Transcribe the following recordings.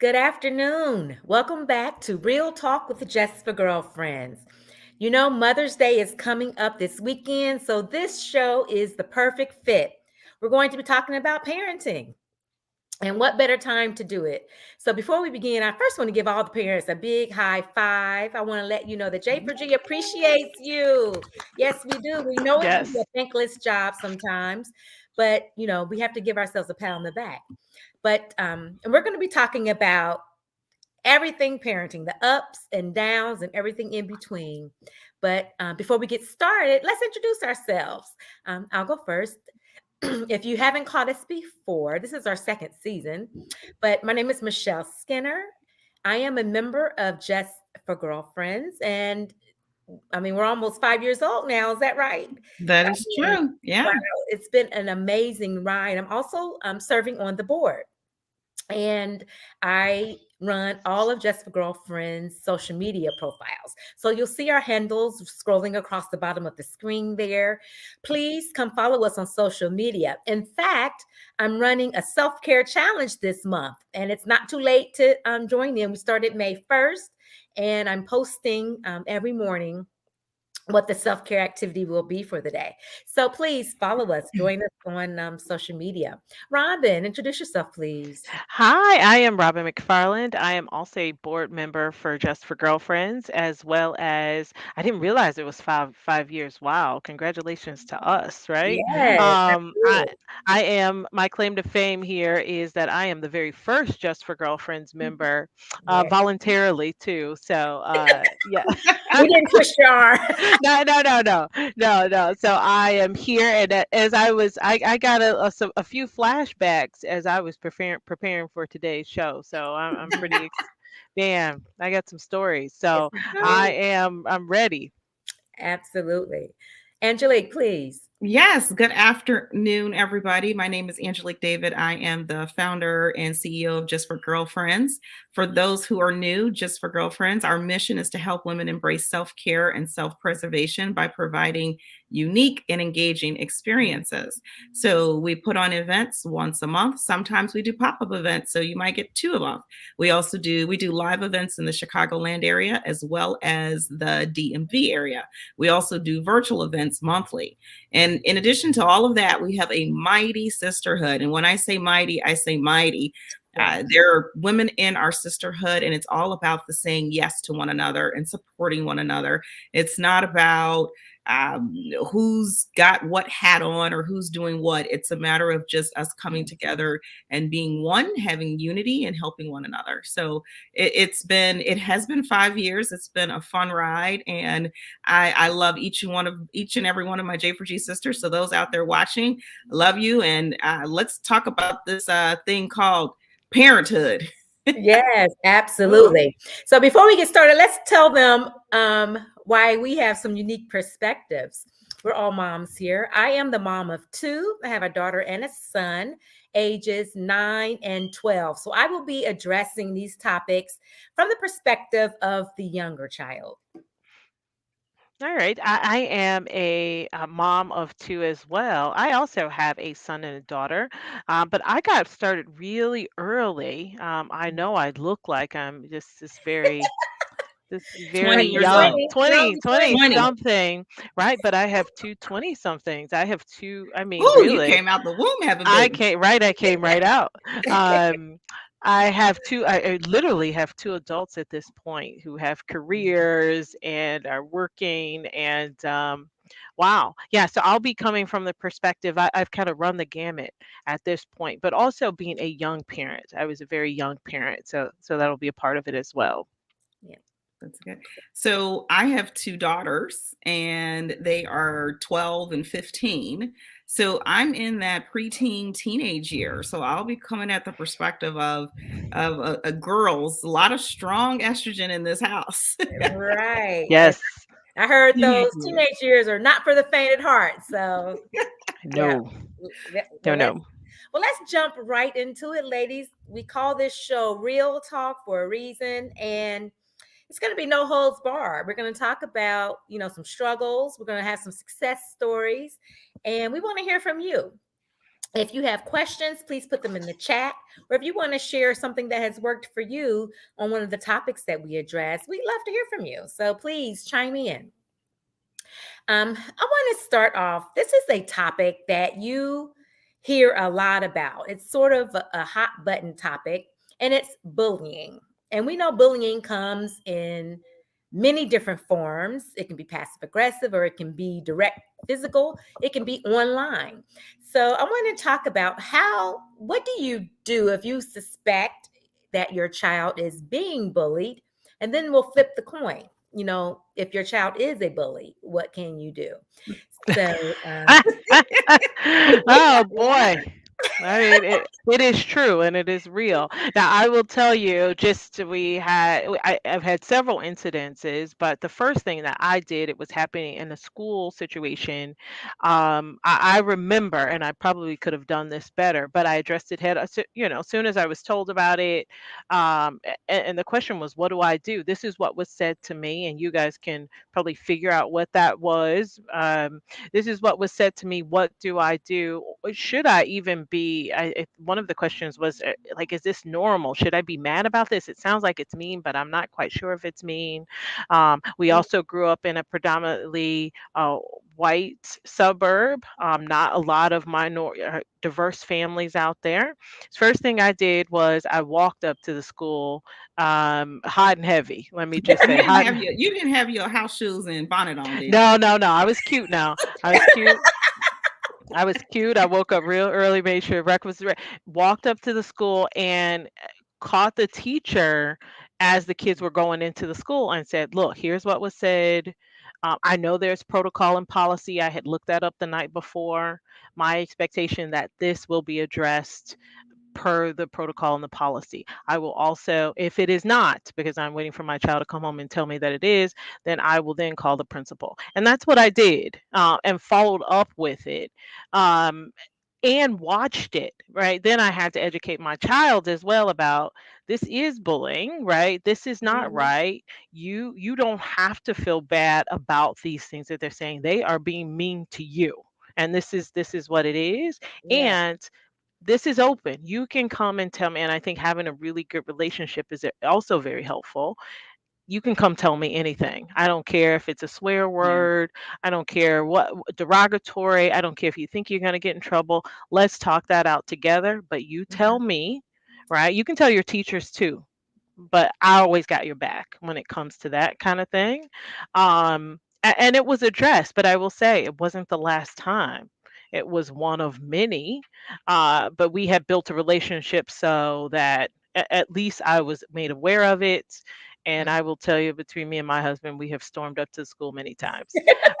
Good afternoon. Welcome back to Real Talk with the Just for Girlfriends. You know, Mother's Day is coming up this weekend, so this show is the perfect fit. We're going to be talking about parenting. And what better time to do it? So, before we begin, I first want to give all the parents a big high five. I want to let you know that J4G appreciates you. Yes, we do. We know it can be Yes. a thankless job sometimes, but we have to give ourselves a pat on the back. But and we're going to be talking about everything parenting, the ups and downs and everything in between. But before we get started, let's introduce ourselves. I'll go first. If you haven't caught us before, this is our second season, but my name is Michelle Skinner. I am a member of Just for Girlfriends, and I mean, we're almost 5 years old now. Is that right? That is And true. wow, Yeah. it's been an amazing ride. I'm also serving on the board. And I run all of Just for Girlfriends social media profiles. So you'll see our handles scrolling across the bottom of the screen there. Please come follow us on social media. In fact, I'm running a self care challenge this month, and it's not too late to join in. We started May 1st, and I'm posting every morning what the self-care activity will be for the day. So please follow us, join us on social media. Robin, introduce yourself, please. Hi, I am Robin McFarland. I am also a board member for Just for Girlfriends, as well as I didn't realize it was five years. Wow, congratulations to us, right? Yes, Um, I absolutely. I am my claim to fame here is that I am the very first Just for Girlfriends member, Yeah. voluntarily too. So yeah. We didn't twist your arm. No, no, no, no, no, no. So I am here, and as I got a few flashbacks as I was preparing for today's show. So I'm pretty, man. I got some stories. Yes, So we do. I'm ready. Absolutely. Angelique, please. Yes. Good afternoon, everybody. My name is Angelique David. I am the founder and CEO of Just for Girlfriends. For those who are new, Just for Girlfriends, our mission is to help women embrace self care and self preservation by providing unique and engaging experiences. So we put on events once a month. Sometimes we do pop up events. So you might get two a month. We do live events in the Chicagoland area as well as the DMV area. We also do virtual events monthly. And in addition to all of that, we have a mighty sisterhood. And when I say mighty, I say mighty. Yes. There are women in our sisterhood, and it's all about the saying yes to one another and supporting one another. It's not about who's got what hat on or who's doing what. It's a matter of just us coming together and being one, having unity, and helping one another. So it has been 5 years. It's been a fun ride, and I love each and every one of my J4G sisters. So those out there watching, I love you, and let's talk about this thing called parenthood. Yes, Ooh. absolutely. So before we get started, let's tell them why we have some unique perspectives. We're all moms here. I am the mom of two. I have a daughter and a son, ages 9 and 12. So I will be addressing these topics from the perspective of the younger child. All right. I am a mom of two as well. I also have a son and a daughter, but I got started really early. I know I look like I'm just this very 20 years young, old. 20, twenty, girls, 20. 20 20. something, right? But I have two 20 somethings. I have two, I mean, Ooh, you really, came out the womb having I babies. came right, I came right out. Um, I literally have two adults at this point who have careers and are working and wow. Yeah, so I'll be coming from the perspective I've kind of run the gamut at this point, but also being a young parent. I was a very young parent, so that'll be a part of it as well. Yeah. That's good. So I have two daughters, and they are 12 and 15. So I'm in that preteen teenage year. So I'll be coming at the perspective of a girls, a lot of strong estrogen in this house. Right. And Yes. I heard those Teenage years. teenage years are not for the faint at heart. So yeah. No. No, Well, let's no. Well, let's jump right into it, ladies. We call this show Real Talk for a reason, and it's going to be no holds barred. We're going to talk about, some struggles. We're going to have some success stories, and we want to hear from you. If you have questions, please put them in the chat. Or if you want to share something that has worked for you on one of the topics that we address, we'd love to hear from you. So please chime in. I want to start off. This is a topic that you hear a lot about. It's sort of a hot button topic, and it's bullying. And we know bullying comes in many different forms. It can be passive aggressive, or it can be direct physical, it can be online. So I want to talk about what do you do if you suspect that your child is being bullied? And then we'll flip the coin. If your child is a bully, what can you do? So, Oh boy. I mean, it is true and it is real. Now, I will tell you, I've had several incidences, but the first thing that I did, it was happening in a school situation. I remember, and I probably could have done this better, but I addressed it as soon as I was told about it. And the question was, what do I do? This is what was said to me, and you guys can probably figure out what that was. This is what was said to me. What do I do? Should I even be? One of the questions was like, is this normal? Should I be mad about this? It sounds like it's mean, but I'm not quite sure if it's mean. We also grew up in a predominantly white suburb, not a lot of diverse families out there. First thing I did was I walked up to the school, hot and heavy. Let me just say, You didn't have your house shoes and bonnet on, did you? No, no, no. I was cute now. I was cute. I was cute. I woke up real early, made sure breakfast was ready, walked up to the school and caught the teacher as the kids were going into the school and said, "Look, here's what was said. I know there's protocol and policy. I had looked that up the night before. My expectation that this will be addressed per the protocol and the policy. I will also, if it is not, because I'm waiting for my child to come home and tell me that it is, then I will then call the principal." And that's what I did, and followed up with it. Um, and watched it, right? Then I had to educate my child as well about this is bullying, right? This is not mhm, right. You don't have to feel bad about these things that they're saying. They are being mean to you. And this is what it is. yeah, And this is open. You can come and tell me, and I think having a really good relationship is also very helpful. You can come tell me anything. I don't care if it's a swear Yeah. word. I don't care what derogatory. I don't care if you think you're going to get in trouble. Let's talk that out together. But you tell mhm, me, right? You can tell your teachers too, but I always got your back when it comes to that kind of thing. And it was addressed, but I will say it wasn't the last time. It was one of many, but we had built a relationship so that at least I was made aware of it. And mhm. I will tell you, between me and my husband, we have stormed up to school many times.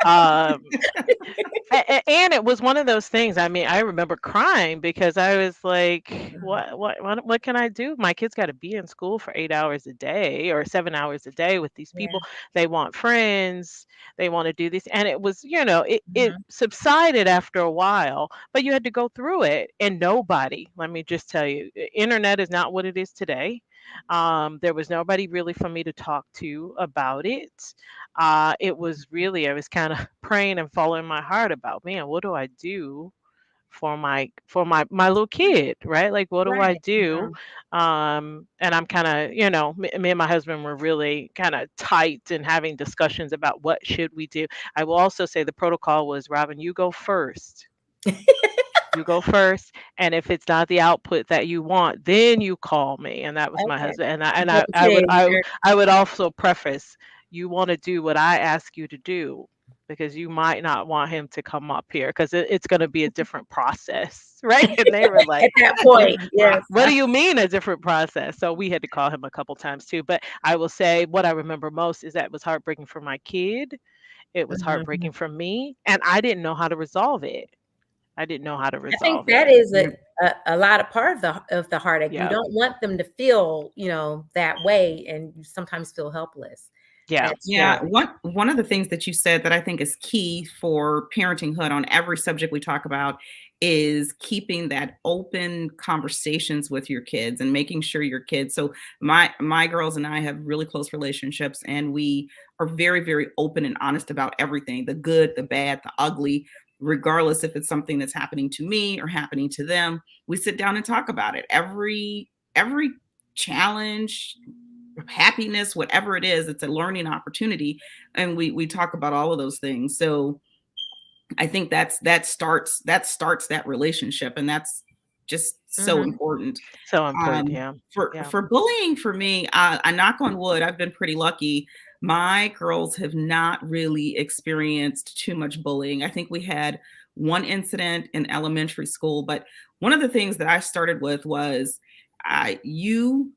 Um, and it was one of those things. I mean, I remember crying because I was like, Mhm. what can I do? My kids got to be in school for 8 hours a day or 7 hours a day with these Yeah, people. They want friends. They want to do this. And it was, it mhm, subsided after a while, but you had to go through it. And nobody, let me just tell you, internet is not what it is today. There was nobody really for me to talk to about it. It was really, I was kind of praying and following my heart about, man, what do I do for my little kid, right? Like, what do I right. do? And I'm kind of, me and my husband were really kind of tight and having discussions about what should we do. I will also say the protocol was, Robin, you go first. You go first, and if it's not the output that you want, then you call me. And that was my Okay. husband. And I and You have I, to I would say I very I would also preface, you want to do what I ask you to do, because you might not want him to come up here because it's going to be a different process, right? And they were at like, that A point. different Yes. what do process. you mean a different process? So we had to call him a couple times too. But I will say what I remember most is that it was heartbreaking for my kid. It was Mhm. heartbreaking for me, and I didn't know how to resolve it. I didn't know how to I think resolve that it. is Yeah. a lot of part of the heartache. You Yeah. don't want them to feel, that way, and you sometimes feel helpless. Yeah. That's Yeah, true. one of the things that you said that I think is key for parentinghood on every subject we talk about is keeping that open conversations with your kids and making sure your kids. So my girls and I have really close relationships, and we are very open and honest about everything, the good, the bad, the ugly. regardless if it's something that's happening to me or happening to them. We sit down and talk about it. Every challenge, happiness, whatever it is, it's a learning opportunity, and we talk about all of those things. So I think that starts that relationship, and that's just so Mhm. important. So important. Yeah. Yeah. For bullying, for me, I knock on wood, I've been pretty lucky. My girls have not really experienced too much bullying. I think we had one incident in elementary school, but one of the things that I started with was, you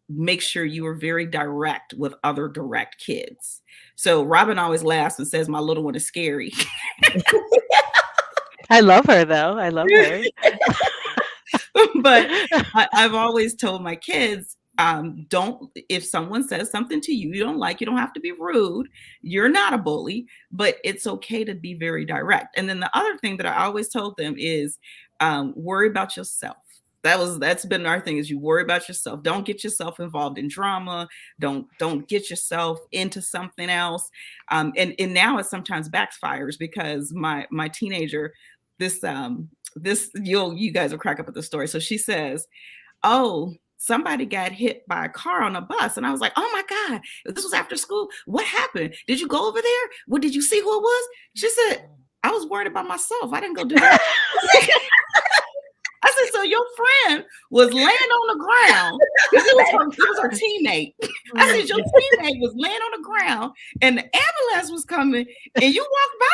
make sure you are very direct with other direct kids. So Robin always laughs and says, "My little one is scary." I love her though. I love her. But I've always told my kids, don't, if someone says something to you you don't like, you don't have to be rude. You're not a bully, but it's okay to be very direct. And then the other thing that I always told them is, worry about yourself. That's been our thing, is you worry about yourself. Don't get yourself involved in drama. Don't get yourself into something else. And now it sometimes backfires, because my teenager, this you guys will crack up at the story. So she says, "Oh, somebody got hit by a car on a bus." And I was like, "Oh my God, this was after school. What happened? Did you go over there? What, did you see who it was?" She said, "I was worried about myself. I didn't go do that." I said, "So your friend was laying on the ground, because it was her teammate." I said, "Your teammate was laying on the ground and the ambulance was coming and you walked by?"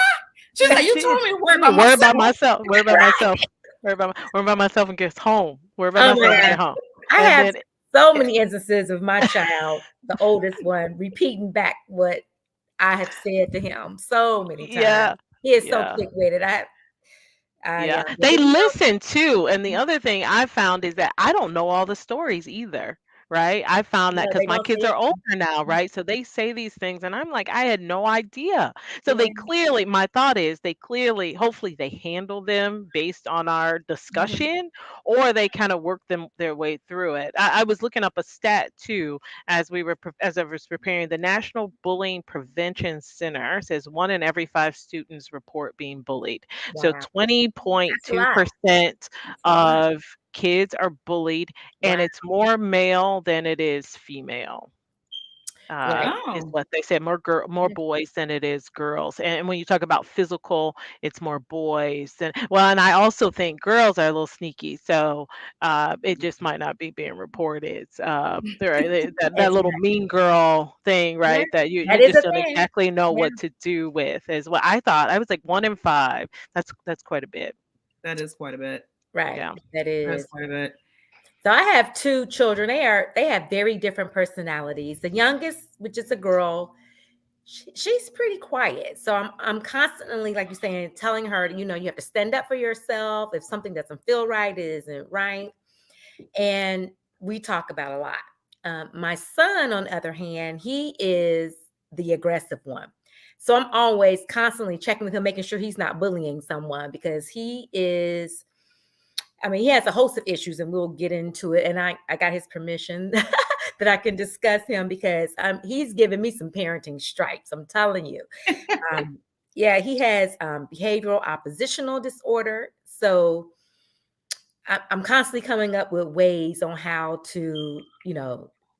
She's like, "You told me to worry about Worry about myself." myself. Worry about myself. Worry about myself and get home. Worry about Oh my myself and God. get home. I And have then so many instances of my child, the oldest one, repeating back what I have said to him so many times. yeah. He is so Yeah. quick-witted. Yeah. Yeah, but They then, listen too. And the other thing I found is that I don't know all the stories either. Right. I found that no, because they my don't kids say are older it. now. Right. So they say these things and I'm like, I had no idea. So they Yeah. clearly, my thought is they clearly, hopefully they handle them based on our Mhm. discussion or they kind of work them their way through it. I was looking up a stat too as I was preparing. The National Bullying Prevention Center says 1 in every 5 students report being bullied. So Wow. That's a lot. 20.2% That's a lot. of kids are bullied, and Wow. it's more male than it is female. Right. Is Oh, what they said, more boys than it is girls. And when you talk about physical, it's more boys than well, and I also think girls are a little sneaky. So it just might not be being reported. That As little much. mean girl thing, Yeah. right? That you That is just a don't thing. exactly know Yeah. what to do with is what I thought. I was like 1 in 5. That's quite a bit. that is quite a bit. Right. Yeah. That That's is. quite a bit. So I have 2 children. They have very different personalities. The youngest, which is a girl, she's pretty quiet. So I'm constantly, like you're saying, telling her, you have to stand up for yourself. If something doesn't feel right, it isn't right. And we talk about a lot. My son, on the other hand, he is the aggressive one. So I'm always constantly checking with him, making sure he's not bullying someone, because he is, I mean, he has a host of issues, and we'll get into it. And I got his permission that I can discuss him, because he's given me some parenting stripes. I'm telling you. Um, yeah, he has behavioral oppositional disorder. So I'm constantly coming up with ways on how to,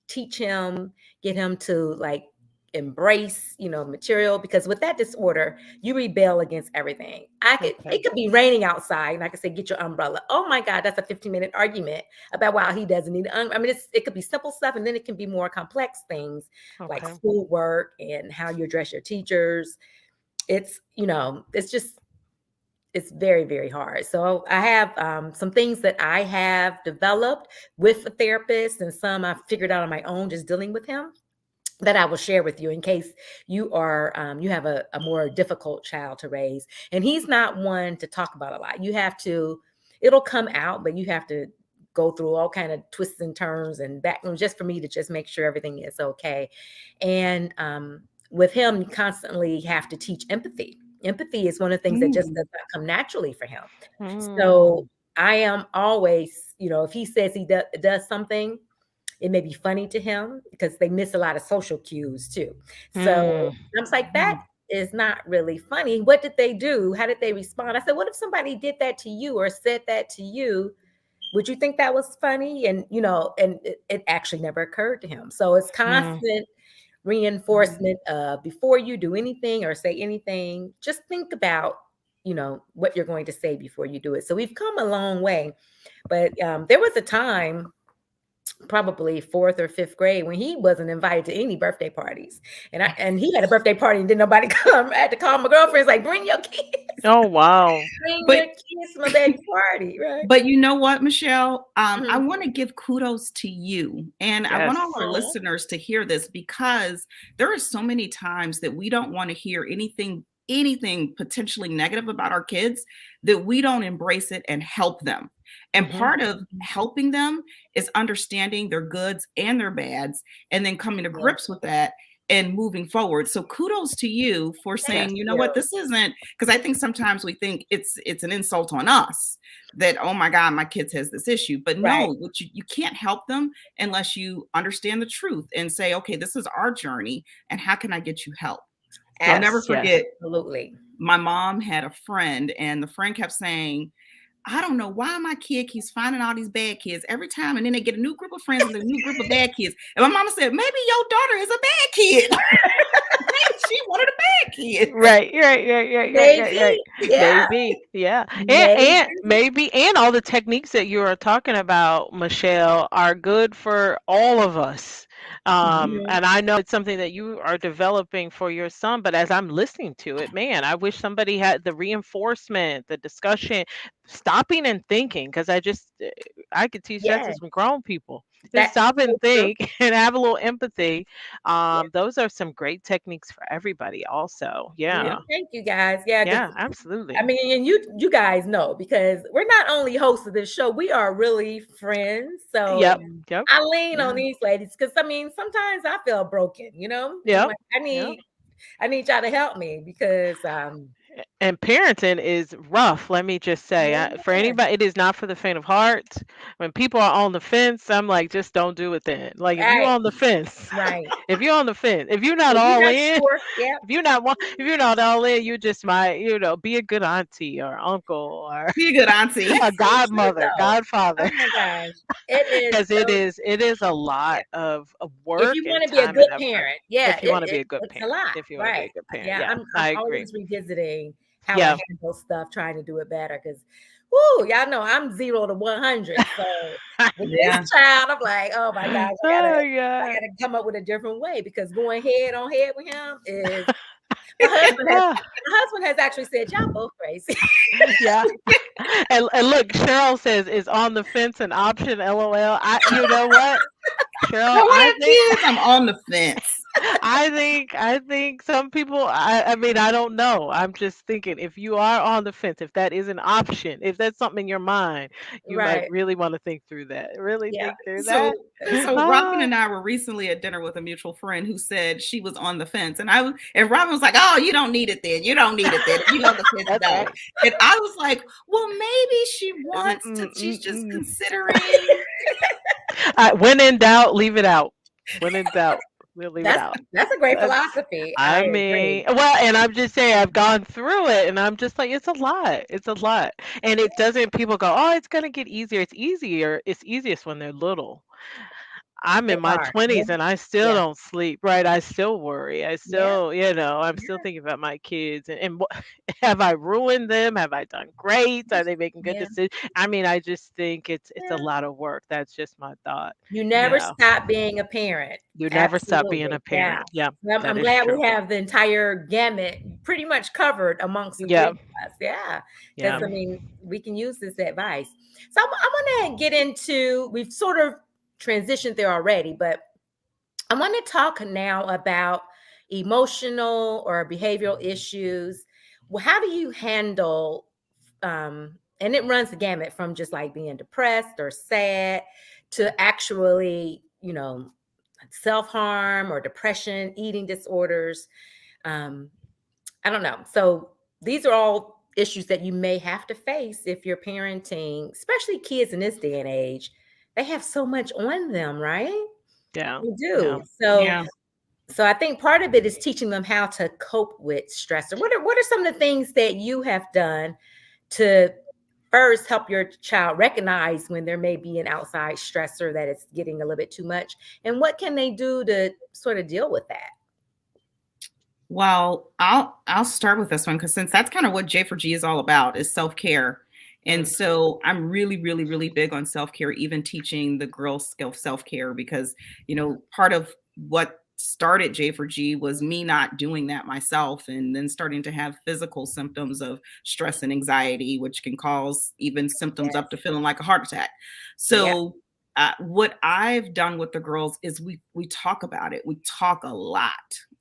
teach him, get him to like embrace, material, because with that disorder, you rebel against everything. Okay. It could be raining outside and I could say, get your umbrella. Oh my God, that's a 15-minute argument about why he doesn't need I mean, it could be simple stuff, and then it can be more complex things like Okay. schoolwork and how you address your teachers. It's just it's very, very hard. So I have some things that I have developed with a therapist, and some I've figured out on my own just dealing with him, that I will share with you in case you have a more difficult child to raise. And he's not one to talk about a lot. It'll come out, but you have to go through all kind of twists and turns and back just for me to just make sure everything is okay. And with him, you constantly have to teach empathy. Empathy is one of the things that just Mm, does not come naturally for him. So Mm. I am always, if he says he does something, it may be funny to him because they miss a lot of social cues too. So Mm. I'm just like, that mm, is not really funny. What did they do? How did they respond? I said, what if somebody did that to you or said that to you? Would you think that was funny? And, and it actually never occurred to him. So it's Mm. constant reinforcement of before you do anything or say anything, just think about, what you're going to say before you do it. So we've come a long way. But there was a time, probably fourth or fifth grade, when he wasn't invited to any birthday parties, and he had a birthday party and didn't nobody come. I had to call my girlfriends like, bring your kids, Oh, wow. bring But your kids to my baby party, right? But you know what, Michelle? I Mhm. want to give kudos to you. And I want all Yes. our Aw. listeners to hear this, because there are so many times that we don't want to hear anything potentially negative about our kids, that we don't embrace it and help them. And Mhm. part of helping them is understanding their goods and their bads, and then coming to Yeah. grips with that and moving forward. So kudos to you for Thank saying, you know what, you. this isn't, because I think sometimes we think it's an insult on us that, oh my God, my kids has this issue. But Right. no, what you can't help them unless you understand the truth and say, okay, this is our journey, and how can I get you help? I'll never Yes, yes. forget, Absolutely. my mom had a friend, and the friend kept saying, I don't know why my kid keeps finding all these bad kids every time, and then they get a new group of friends and a new group of bad kids. And my mama said, maybe your daughter is a bad kid. Maybe she one of the bad kids. Right. Maybe. Yeah. Maybe, yeah, Maybe. and maybe, and all the techniques that you are talking about, Michelle, are good for all of us. Mhm. And I know it's something that you are developing for your son, but as I'm listening to it, man, I wish somebody had the reinforcement, the discussion, stopping and thinking, because I could teach that to Yes. some grown people. Just That's stop so and true. think and have a little empathy. Yeah. Those are some great techniques for everybody also. Yeah. Yeah. Thank you guys. Yeah, because Yeah, I absolutely. mean, and you guys know, because we're not only hosts of this show, we are really friends. So Yep. Yeah. Yep. I lean on Yeah. these ladies because I mean, sometimes I feel broken, I'm Yep. like, Yep. I need y'all to help me because And parenting is rough, let me just say. For yeah, anybody, it is not for the faint of heart. When people are on the fence, I'm like, just don't do it then. Like, if you're right, on the fence, right. if you're on the fence, if you're not If you're all not in, sure, yeah, if you're not all in, you just might, be a good auntie or uncle or Be a good auntie. that's a so true godmother, though. godfather, Oh my gosh. It is because so it is a yeah. lot of If work you and want to be a time good and effort. parent, yeah, If you want to be a good it's a parent, lot, if you want to be right? a good parent, Yeah, yeah, I'm I agree. always revisiting how I Yeah. handle stuff, trying to do it better. Because, whoo, y'all know I'm 0 to 100. So with this Yeah. child, I'm like, oh my gosh, Oh I God. gotta come up with a different way, because going head on head with him is my husband has Ah, my husband has actually said, y'all both crazy. yeah. And look, Cheryl says, is on the fence an option? LOL. You know what, I Cheryl? want to have kids. I'm on the fence. I think some people. I mean, I don't know. I'm just thinking, if you are on the fence, if that is an option, if that's something in your mind, you might Right. really want to think through that. Really Yeah. think through that. So Robin Ah, and I were recently at dinner with a mutual friend who said she was on the fence, and Robin was like, "Oh, you don't need it then. You don't need it then. If you on the fence, that's no." right. And I was like, "Well, maybe she Mm, wants to. mm, She's mm, just mm. considering." When in doubt, leave it out. When in doubt, we'll leave it out. That's a great That's, philosophy. I I agree. mean, well, and I'm just saying, I've gone through it, and I'm just like, it's a lot. It's a lot, and it doesn't. People go, oh, it's gonna get easier. It's easier. It's easiest when they're little. I'm They in my are. 20s and I still Yeah. don't sleep, right? I still worry. I Yeah. still, I'm still thinking about my kids, and have I ruined them? Have I done great? Are they making good Yeah. decisions? I mean, I just think it's a Yeah. lot of work. That's just my thought. You You never know, stop being a parent. you never stop being Absolutely. a Yeah. parent. Yeah, So I'm that is glad we true. have the entire gamut pretty much covered amongst the three Yeah, of us. Yeah. Because, yeah, I mean, we can use this advice. So I want to get into, we've sort of transitioned there already, but I want to talk now about emotional or behavioral issues. Well, how do you handle, and it runs the gamut from just like being depressed or sad to actually, self-harm or depression, eating disorders. Um, I don't know. So these are all issues that you may have to face if you're parenting, especially kids in this day and age. They have so much on them, right? yeah, They yeah. do. So Yeah. So I think part of it is teaching them how to cope with stress. Or what are some of the things that you have done to first help your child recognize when there may be an outside stressor that it's getting a little bit too much? And what can they do to sort of deal with that? Well, I'll start with this one because since that's kind of what J for G is all about is self-care. And Mm, so I'm really, really, really big on self-care, even teaching the girls skill self-care because, part of what started J for G was me not doing that myself and then starting to have physical symptoms of stress and anxiety, which can cause even symptoms up to yes. feeling like a heart attack. Yep. So what I've done with the girls is we talk about it. We talk a lot.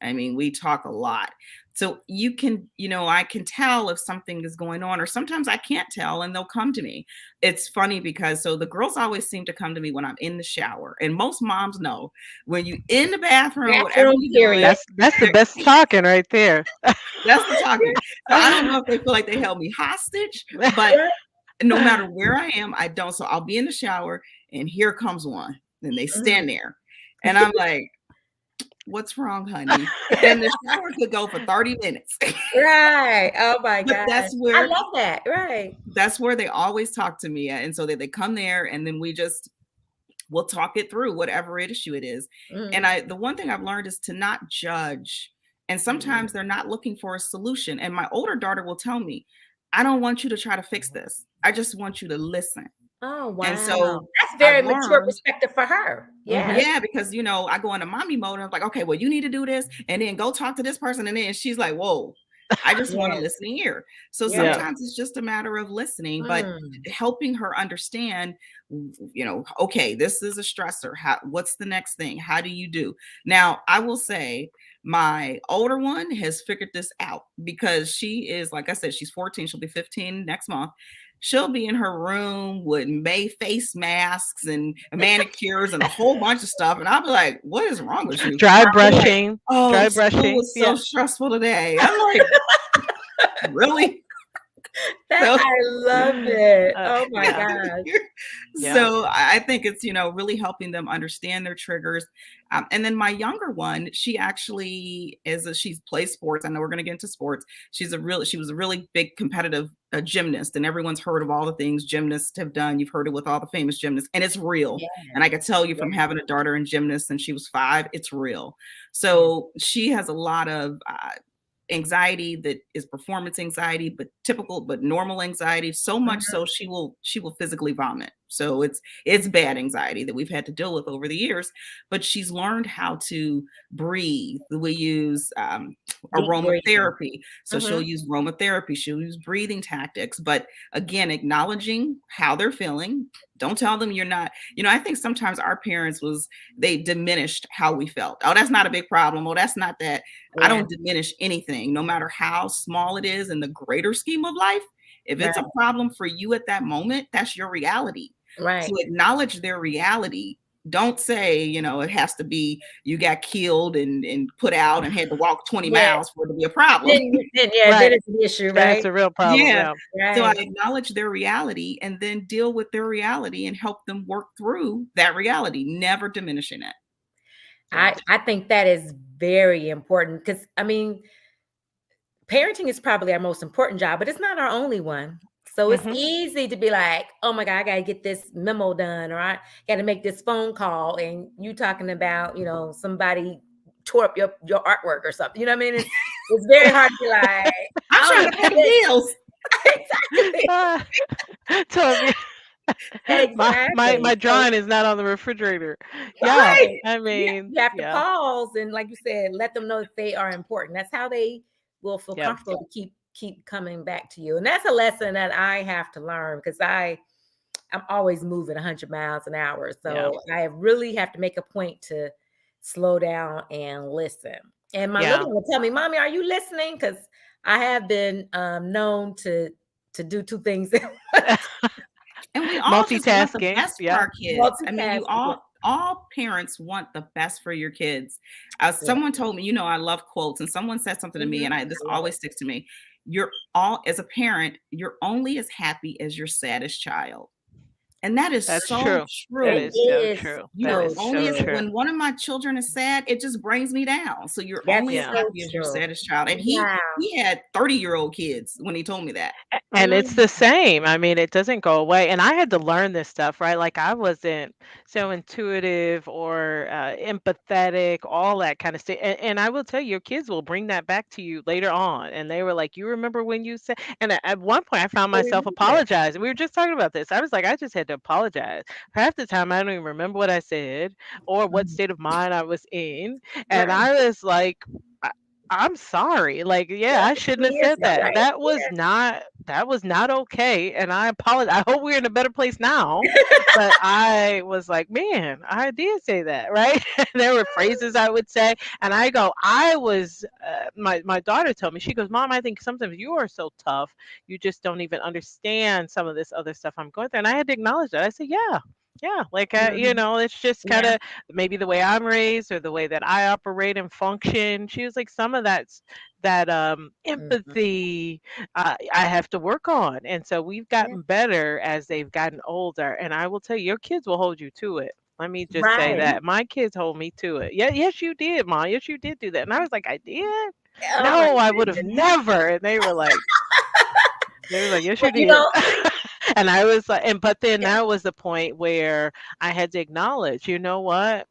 I mean, we talk a lot. So I can tell if something is going on, or sometimes I can't tell and they'll come to me. It's funny because so the girls always seem to come to me when I'm in the shower. And most moms know when you in the bathroom, whatever Bathroom you're doing, period. That's the best talking right there. that's the talking. So I don't know if they feel like they held me hostage, but Right. no matter where I am, I don't. So I'll be in the shower and here comes one. And they Mhm. stand there. And I'm like, what's wrong, honey? And the shower could go for 30 minutes. Right. Oh my But God. that's I where love that. Right. they always talk to me at. And so they come there and then we'll talk it through, whatever issue it is. And Mhm. the one thing I've learned is to not judge. And Mhm. sometimes they're not looking for a solution. And my older daughter will tell me, I don't want you to try to fix this. I just want you to listen. Oh, And wow. so That's I've very mature learned, perspective for her. Yes. yeah, because I go into mommy mode and I'm like, okay, well, you need to do this and then go talk to this person. And then she's like, whoa, I just want a Yes. listening ear. So Yes. Yeah. sometimes it's just a matter of listening, but Mm. helping her understand, okay, this is a stressor. What's the next thing? How do you do? Now, I will say my older one has figured this out because she is, like I said, she's 14. She'll be 15 next month. She'll be in her room with face masks and manicures and a whole bunch of stuff. And I'll be like, what is wrong with you? Dry She's like, brushing. oh, Dry school brushing. was so Yeah. stressful today. I'm like, really? That So I love it. Oh my Yeah. gosh. Yeah. so I think it's really helping them understand their triggers. And then my younger one, she actually she's plays sports. I know we're going to get into sports. She was a really big competitive gymnast, and everyone's heard of all the things gymnasts have done. You've heard it with all the famous gymnasts, and it's real. Yes. And I can tell you from Yes. having a daughter in gymnasts since she was 5, it's real. Yes. So she has a lot of anxiety that is performance anxiety, but normal anxiety, so much Mhm. so she will physically vomit. So it's bad anxiety that we've had to deal with over the years, but she's learned how to breathe. We use Deep breathing. aromatherapy. So she'll Mhm. use aromatherapy, she'll use breathing tactics, but again, acknowledging how they're feeling. Don't tell them you're not, I think sometimes our parents they diminished how we felt. Oh, that's not a big problem. Oh, that's not that. I Yeah. don't diminish anything, no matter how small it is in the greater scheme of life. If it's a Right. problem for you at that moment, that's your reality. So Right. acknowledge their reality. Don't say, it has to be you got killed and put out and had to walk 20 Yeah. miles for it to be a problem. Then Right. it's an issue, Then it's right? a real problem. Yeah. Yeah. So I Right. acknowledge their reality and then deal with their reality and help them work through that reality, never diminishing it. Yeah. I think that is very important because I mean, parenting is probably our most important job, but it's not our only one. So it's Hmm. easy to be like, oh my God, I gotta get this memo done, or I gotta make this phone call. And you talking about, somebody tore up your artwork or something. You know what I mean? It's very hard to be like, I'm I trying don't to pay know the this. bills. Exactly. Ah, told me my Exactly. So drawing is not on the refrigerator. Yeah. right. I Yeah, mean, you have to yeah. pause and, like you said, let them know that they are important. That's how they will feel Yeah. comfortable to keep coming back to you. And that's a lesson that I have to learn because I'm always moving 100 miles an hour. Yeah. So I really have to make a point to slow down and listen. And my Yeah. little one will tell me, "Mommy, are you listening?" Because I have been known to do two things at once. And we all just want the Multitasking. best for Yeah. our kids. I mean, you Multitasking. all parents want the best for your kids. Yeah. Someone told me, I love quotes, and someone said something to me, Mhm. and this I love it. always sticks to me. You're all as a parent, you're only as happy as your saddest child. And that is That's so true. That It true. is so is true. You That are so is so only as, true. true. when one of my children is sad, it just brings me down. So you're That's only as Yeah. so happy as your true. saddest child. And Wow. he had 30-year-old kids when he told me that. And it's Mm, the same. I mean, it doesn't go away. And I had to learn this stuff, right? Like I wasn't so intuitive or empathetic, all that kind of stuff. And I will tell you, your kids will bring that back to you later on. And they were like, "You remember when you said?" And at one point, I found I myself remember. apologizing. We were just talking about this. I was like, I just had to apologize. Half the time, I don't even remember what I said or what Mhm. state of mind I was in. And Right. I was like, I'm sorry. Like, yeah, That I was shouldn't many have years said ago, that. right? That was not okay. And I apologize. I hope we're in a better place now. But I was like, man, I did say that, right? There were phrases I would say, and I go, I was. My daughter told me, she goes, Mom, I think sometimes you are so tough, you just don't even understand some of this other stuff I'm going through. And I had to acknowledge that. I said, yeah. Yeah, like Mhm. it's just kind Yeah. of maybe the way I'm raised or the way that I operate and function. She was like, some of that Mhm. empathy I have to work on. And so we've Yeah. gotten better as they've gotten older. And I will tell you, your kids will hold you to it. Let me just say Right. that. My kids hold me to it. Yeah, yes, you did, Mom. Yes, you did do that. And I was like, I did? Oh my No, I would have goodness. never. And they were like, yes, Well, you you did. know, And I was like, but then yeah. that was the point where I had to acknowledge, you know what?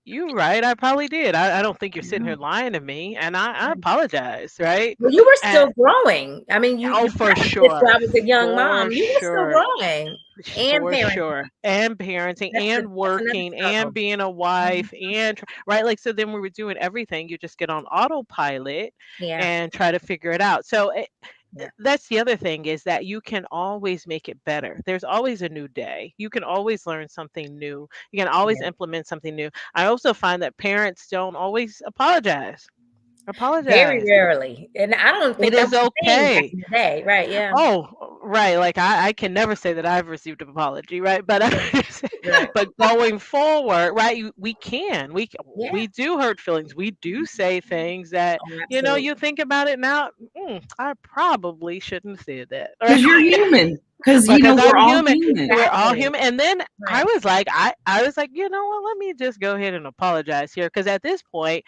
You right, I probably did. I don't think you're sitting Yeah. here lying to me, and I apologize, right? Well, you were And still growing. I mean, you oh, for prefaced this sure, where I was a young for mom. You were still sure, growing and for parenting. sure, and parenting, and That's another working, and struggle. being a Mhm. wife, and right, like so. Then we were doing everything. You just get on autopilot Yeah. and try to figure it out. So Yeah. that's the other thing is that you can always make it better. There's always a new day. You can always learn something new. You can always Yeah. implement something new. I also find that parents don't always apologize. Very Apologize. rarely. And I don't It think that is was a thing back okay. in the day. Right. Yeah. Oh, right. Like I can never say that I've received an apology, right? But Right. but going forward, right? We can. Yeah. We do hurt feelings. We do say things that Oh, you absolutely. think about it now. I probably shouldn't have said that. Because you're human. Because, Because we're I'm all human. human. We're all Exactly. human. And then I Right. was like, I was like, you know what? Let me just go ahead and apologize here. Because at this point,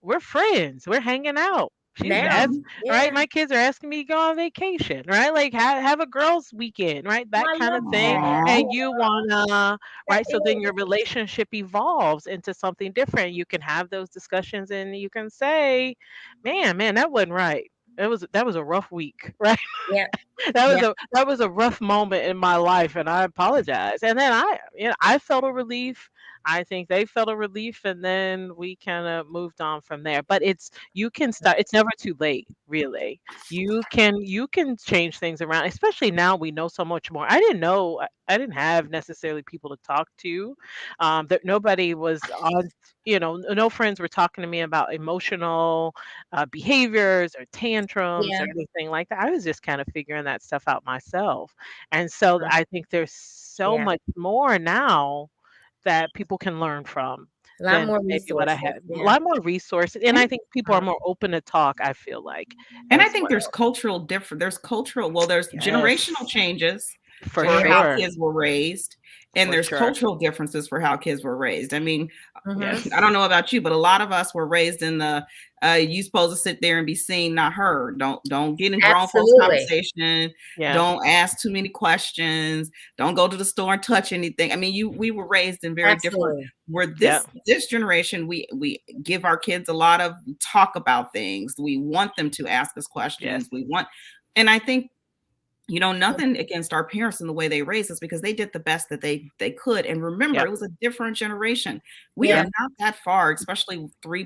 we're friends. We're hanging out. She's Now. asked, Mhm. right? Yeah. My kids are asking me to go on vacation, right? Like have a girls' weekend, right? Oh, That I kind love of thing. that. Aw. And you wanna, That right? So then is. your relationship evolves into something different. You can have those discussions and you can say, man, that wasn't right. That was a rough week, right? Yeah. that was Yeah. a that was a rough moment in my life and I apologize. And then I felt a relief. I think they felt a relief and then we kind of moved on from there. But you can start, it's never too late, really. You can change things around, especially now we know so much more. I didn't have necessarily people to talk to. That nobody was on, no friends were talking to me about emotional behaviors or tantrums Yeah. or anything like that. I was just kind of figuring that stuff out myself. And so I think there's so Yeah. much more now that people can learn from A lot than more maybe what I resources. had. A Yeah. lot more resources. And I think people are Mhm. more open to talk, I feel like, And I as think well. there's generational Yes, changes for for Yeah. how sure. kids were raised, and For there's sure. cultural differences for how kids were raised. I mean, Hmm. I Yes. don't know about you, but a lot of us were raised in the you supposed to sit there and be seen, not heard. Don't get in grown folks Absolutely. conversation. Yeah. Don't ask too many questions. Don't go to the store and touch anything. I mean, we were raised in very different. Absolutely. Where Yeah. this generation, we give our kids a lot of talk about things. We want them to ask us Yes. questions. And I think, nothing against our parents and the way they raised us, because they did the best that they could. And remember, Yep. it was a different generation. We are Yeah. Yep. not that far, especially three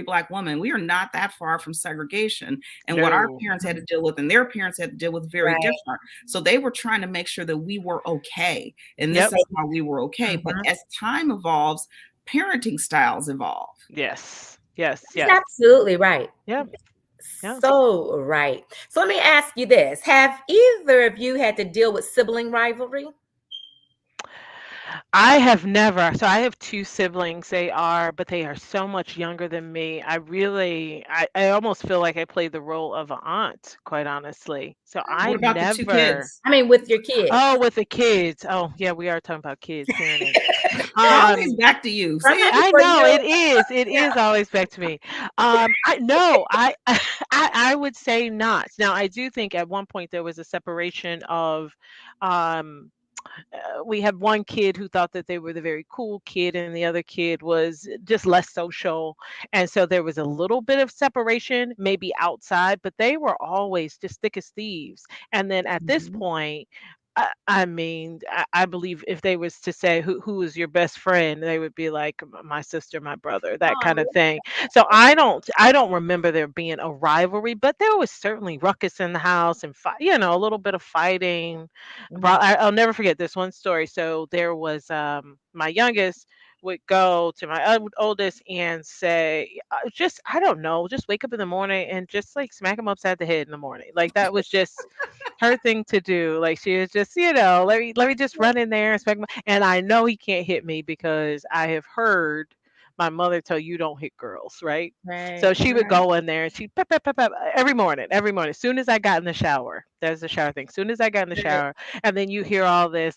Black women. We are not that far from segregation. And what our No. parents had to Mhm. deal with and their parents had to deal with very Right. different. So they were trying to make sure that we were okay. And this Yep. is how we were okay. But Mhm. as time evolves, parenting styles evolve. Yes. Yes. That's Yes. absolutely right. Yeah. Yeah. So right. So let me ask you this. Have either of you had to deal with sibling rivalry? I have never. So I have two siblings. But they are so much younger than me. I almost feel like I play the role of an aunt, quite honestly. So I What about the two never. kids? I mean, with your kids. Oh, with the kids. Oh, yeah, we are talking about kids, parenting. It's always Um, back to you. See Sometimes it? it's I for know you. it is. It Yeah. is always back to me. I no, I would say not. Now, I do think at one point there was a separation of, um, we had one kid who thought that they were the very cool kid, and the other kid was just less social, and so there was a little bit of separation, maybe outside, but they were always just thick as thieves. And then at this Mhm. point, I mean, I believe if they was to say who is your best friend, they would be like my sister, my brother, that kind of Oh, thing. So I don't remember there being a rivalry, but there was certainly ruckus in the house and a little bit of fighting. mhm. I'll never forget this one story. So there was my youngest would go to my oldest and say, just I don't know, just wake up in the morning and just like smack him upside the head in the morning. Like that was just her thing to do. Like she was just, let me just run in there and smack him. And I know he can't hit me because I have heard my mother tell you don't hit girls, right? So Right, she would Right. go in there and she pep, pep, pep, pep, every morning, every morning. As soon as I got in the shower, there's the shower thing. As soon as I got in the right. shower, and then you hear all this,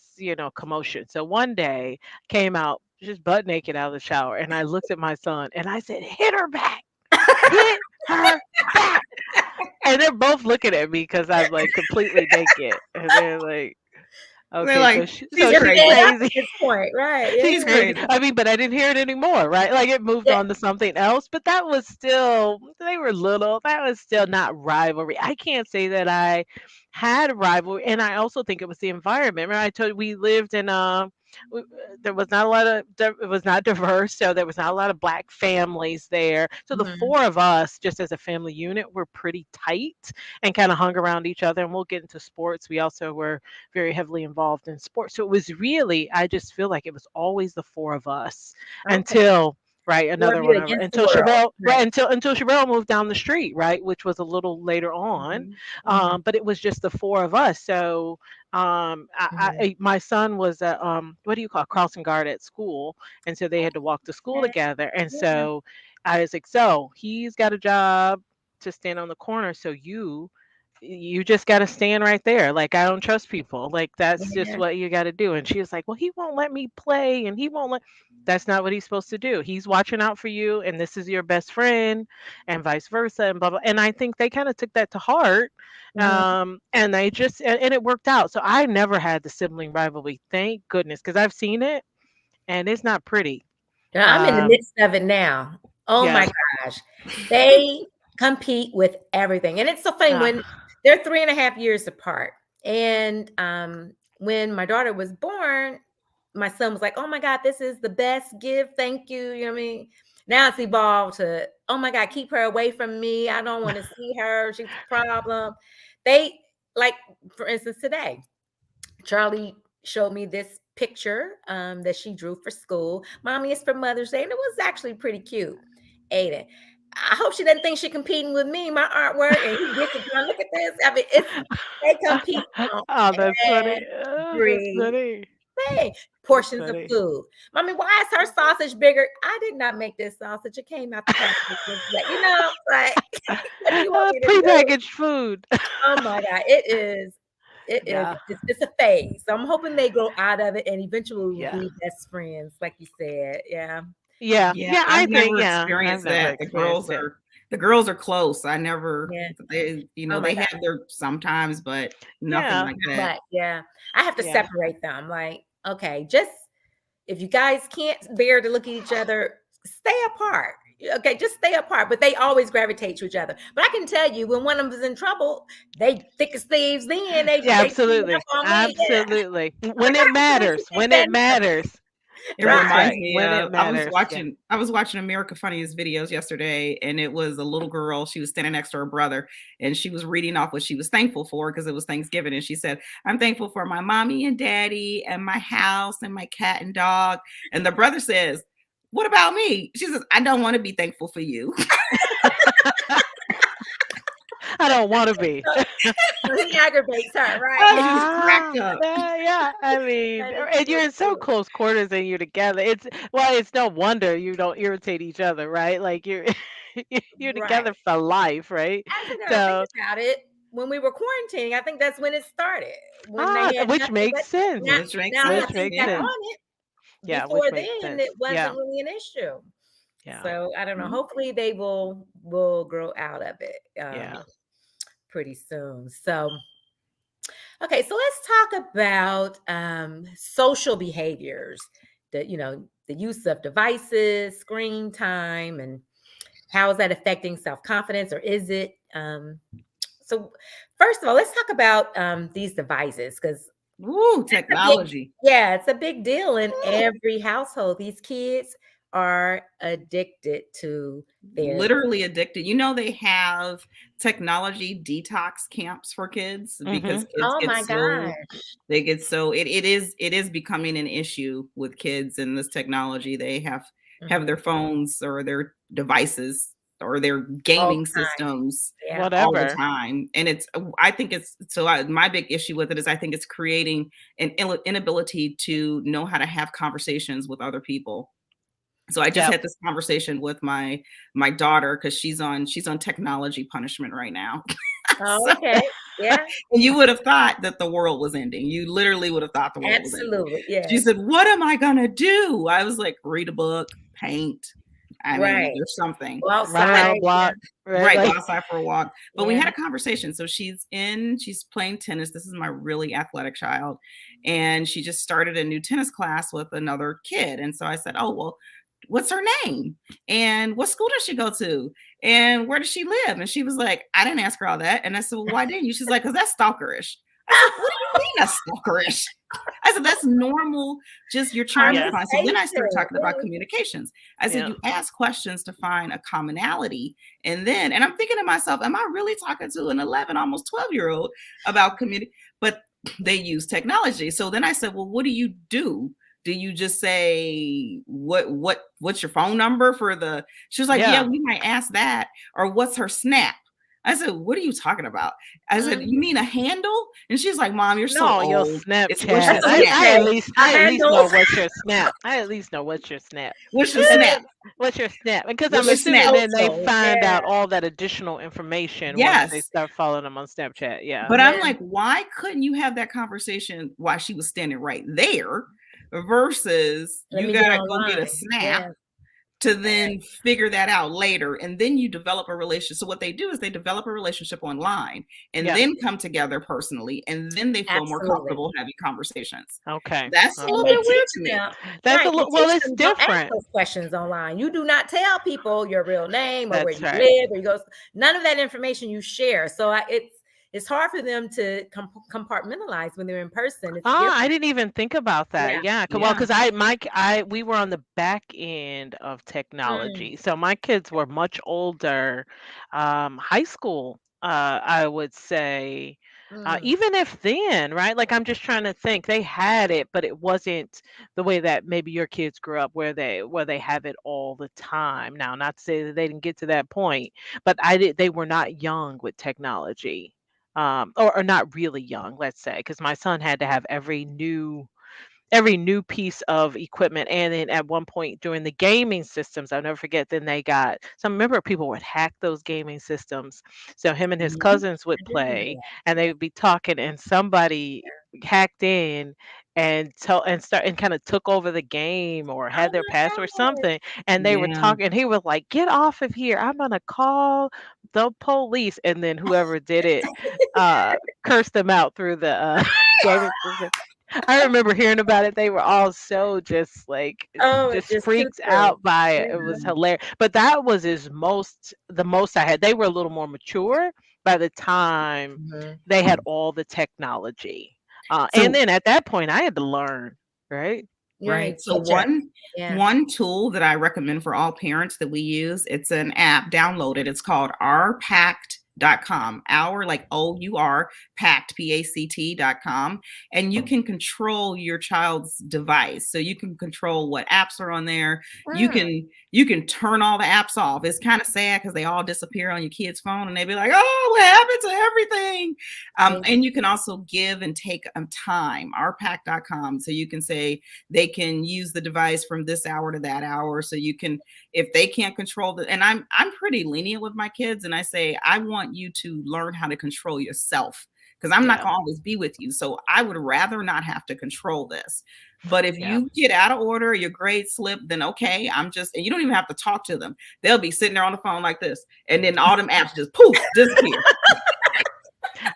commotion. So one day came out just butt naked out of the shower, and I looked at my son and I said, "Hit her back, hit her back." And they're both looking at me because I'm like completely naked, and they're like, They're "Okay, so like, she, she's so You're she's fed crazy. up crazy." at this point, right? She's She's Yeah, crazy. crazy. I mean, but I didn't hear it anymore, right? Like it moved yeah. on to something else, but that was still, they were little. That was still not rivalry. I can't say that I had rivalry. And I also think it was the environment. Remember, I told you we lived in w- there was not a lot of, it was not diverse. So there was not a lot of black families there. So the Mhm. four of us, just as a family unit, were pretty tight and kind of hung around each other. And we'll get into sports. We also were very heavily involved in sports. So it was really, I just feel like it was always the four of us Okay. until, right, 4 of another you one over against the until world. Sherelle, right, Right. until Sherelle moved down the street, right, which was a little later on. Mhm, mhm, But it was just the four of us. So mhm. my son was at what do you call it, crossing guard at school, and so they had to walk to school Okay. together. And Yeah, so I was like, so he's got a job to stand on the corner, so you just got to stand right there. Like, I don't trust people. Like, that's just yeah. what you got to do. And she was like, well, he won't let me play and he won't let. That's not what he's supposed to do. He's watching out for you, and this is your best friend, and vice versa, and blah, blah. And I think they kind of took that to heart. Mhm. And they just, and it worked out. So I never had the sibling rivalry. Thank goodness, because I've seen it and it's not pretty. Yeah, I'm in the Um, midst of it now. Oh yeah. my gosh. They compete with everything. And it's so funny Uh, when they're 3.5 years apart. And when my daughter was born, my son was like, oh my God, this is the best gift. Thank you. You know what I mean? Now it's evolved to, oh my God, keep her away from me. I don't want to see her. She's a problem. They, like, for instance, today. Charlie showed me this picture that she drew for school. Mommy, it's for Mother's Day. And it was actually pretty cute. Aiden. I hope she doesn't think she's competing with me, my artwork. And he gets it done. Look at this. I mean, it's they compete on oh, that's funny. Oh, that's every funny. thing. That's Portions of funny. food. Mommy, why is her sausage bigger? I did not make this sausage. It came out the package. Like, what do you want me to do? Prepackaged food. Oh my God, it is. It is. Yeah. It's a phase. So I'm hoping they grow out of it and eventually will Yeah. be best friends, like you said. Yeah. Yeah. Yeah, Yeah, I've I think, never yeah, I've experienced never that. experienced it. The girls are close. I never Yeah. they Oh my they God. have their sometimes, but nothing Yeah. like that. But yeah, I have to Yeah. separate them. Like, okay, just if you guys can't bear to look at each other, stay apart. Okay, just stay apart. But they always gravitate to each other. But I can tell you, when one of them is in trouble, they thick as thieves. Then Yeah, they team up absolutely. on me. Yeah. Absolutely. I'm When like, how it would you let me matters. take When that it now? matters. It That's Right. reminds right. me When it of matters. Yeah. I was watching America Funniest videos yesterday, and it was a little girl. She was standing next to her brother, and she was reading off what she was thankful for because it was Thanksgiving. And she said, I'm thankful for my mommy and daddy and my house and my cat and dog. And the brother says, what about me? She says, I don't want to be thankful for you. I don't want to be. So he aggravates her, right? Oh, she was cracked up. Yeah, yeah. I mean, That is and so you're in so true. close quarters and you're together. It's no wonder you don't irritate each other, right? Like you're you're Right. together for life, right? Actually, now I think So, about it, when we were quarantining, I think that's when it started. When they had which nothing makes but sense. now, Which makes now I Which sense. think makes back Yeah. sense. on it. Yeah, which Before makes then, sense. it wasn't Yeah, really an issue. yeah, So I don't know. Mhm. Hopefully, they will grow out of it yeah. pretty soon. So okay, so let's talk about social behaviors. The use of devices, screen time, and how is that affecting self confidence, or is it? So first of all, let's talk about these devices because Ooh, it's a big, technology. yeah, it's a big deal in Ooh. every household. These kids are addicted to their. Literally addicted. You know, they have technology detox camps for kids because Mhm. kids Oh get my so gosh! they get so it is becoming an issue with kids and this technology. They have Mhm. their phones or their devices or their All gaming the time, systems yeah. all the Whatever. time. And I think it's my big issue with it is I think it's creating an inability to know how to have conversations with other people. So I just Yep. had this conversation with my daughter because she's on technology punishment right now. Oh, So, okay, yeah, and you would have thought that the world was ending. You literally would have thought the world was ending. absolutely, She yes, said, "What am I gonna do?" I was like, "Read a book, paint. I mean, right. there's something." Go Run around But the outside, yeah, block, right? right, go Like, outside for a walk. But we yeah. had a conversation. So she's playing tennis. This is my really athletic child. And she just started a new tennis class with another kid. And so I said, "Oh, well, what's her name? And what school does she go to? And where does she live?" And she was like, "I didn't ask her all that." And I said, "Well, why didn't you?" She's like, "Because that's stalkerish." I said, "What do you mean that's stalkerish?" I said, "That's normal. Just you're trying to yeah, find." So then I started Conversation, talking about yeah. communications. I said, yeah, "You ask questions to find a commonality." And I'm thinking to myself, am I really talking to an 11, almost 12-year-old about community? But they use technology. So then I said, "Well, what do you do? Do you just say what's your phone number for the?" She was like, "Yeah, yeah. we might ask that." Or, "What's her snap?" I said, "What are you talking about?" I said, Mhm. "You mean a handle?" And she's like, "Mom, you're so No, your old. What's your Snapchat. That's what I, he snap? I at say. least A I at least handle. know what's your snap. I at least know what's your snap. What's your And Yes, snap? then what's your snap? Because What's I'm your it's assuming snap?" then they social, find yeah, out all that additional information once they Yes. start following them on Snapchat. Yeah. But I'm yeah. like, why couldn't you have that conversation while she was standing right there versus Let you me get gotta go get a online, snap yeah, to then figure that out later, and then you develop a relationship. So what they do is they develop a relationship online and Yeah. then come together personally, and then they feel more absolutely. comfortable having conversations. Okay. That's a And little they bit Okay. weird teach to me. them, That's a right, they little. Well, teach it's them, don't ask different. those questions online. You do not tell people your real name or where That's you right. live, where you go. None of that information you share. So it's hard for them to compartmentalize when they're in person. It's Ah, I different. didn't even think about that. Yeah. Yeah, well, Yeah. because we were on the back end of Mm, technology, so my kids were much older, high school, I would say, mm, even if then, right? Like I'm just trying to think, they had it, but it wasn't the way that maybe your kids grew up, where they have it all the time. Now, not to say that they didn't get to that point, but they were not young with technology, or not really young, let's say, because my son had to have every new piece of equipment. And then at one point during the gaming systems, I'll never forget, then they got some, remember, people would hack those gaming systems. So him and his Mhm. cousins would I do remember play that. and they would be talking and somebody hacked in and kind of took over the game or Oh had their my password or gosh. something, and they were Yeah. talking, and he was like, "Get off of here, I'm gonna call the police." And then whoever did it uh cursed them out through the gaming system. I remember hearing about it. They were all so just like Oh, it's just just too freaked true. out by it. It Yeah. was hilarious. But that was the most I had. They were a little more mature by the time Mhm. they had all the technology. And So then at that point I had to learn, right? You're right. right, So catch up. one Yeah. one tool that I recommend for all parents that we use, it's an app, download it. It's called Our Pact our, like OUR, pact, PACT.com. And you can control your child's device. So you can control what apps are on there. You Mm, can turn all the apps off. It's kind of sad because they all disappear on your kid's phone and they be like, oh, what happened to everything? yeah. And you can also give and take time, ourpact.com. So you can say they can use the device from this hour to that hour. So you can, if they can't control the, and I'm pretty lenient with my kids, and I say I want you to learn how to control yourself, because I'm not Yeah. going to always be with you. So I would rather not have to control this. But if Yeah. you get out of order, your grades slip, then okay, I'm just, and you don't even have to talk to them. They'll be sitting there on the phone like this, and then all them apps just poof disappear.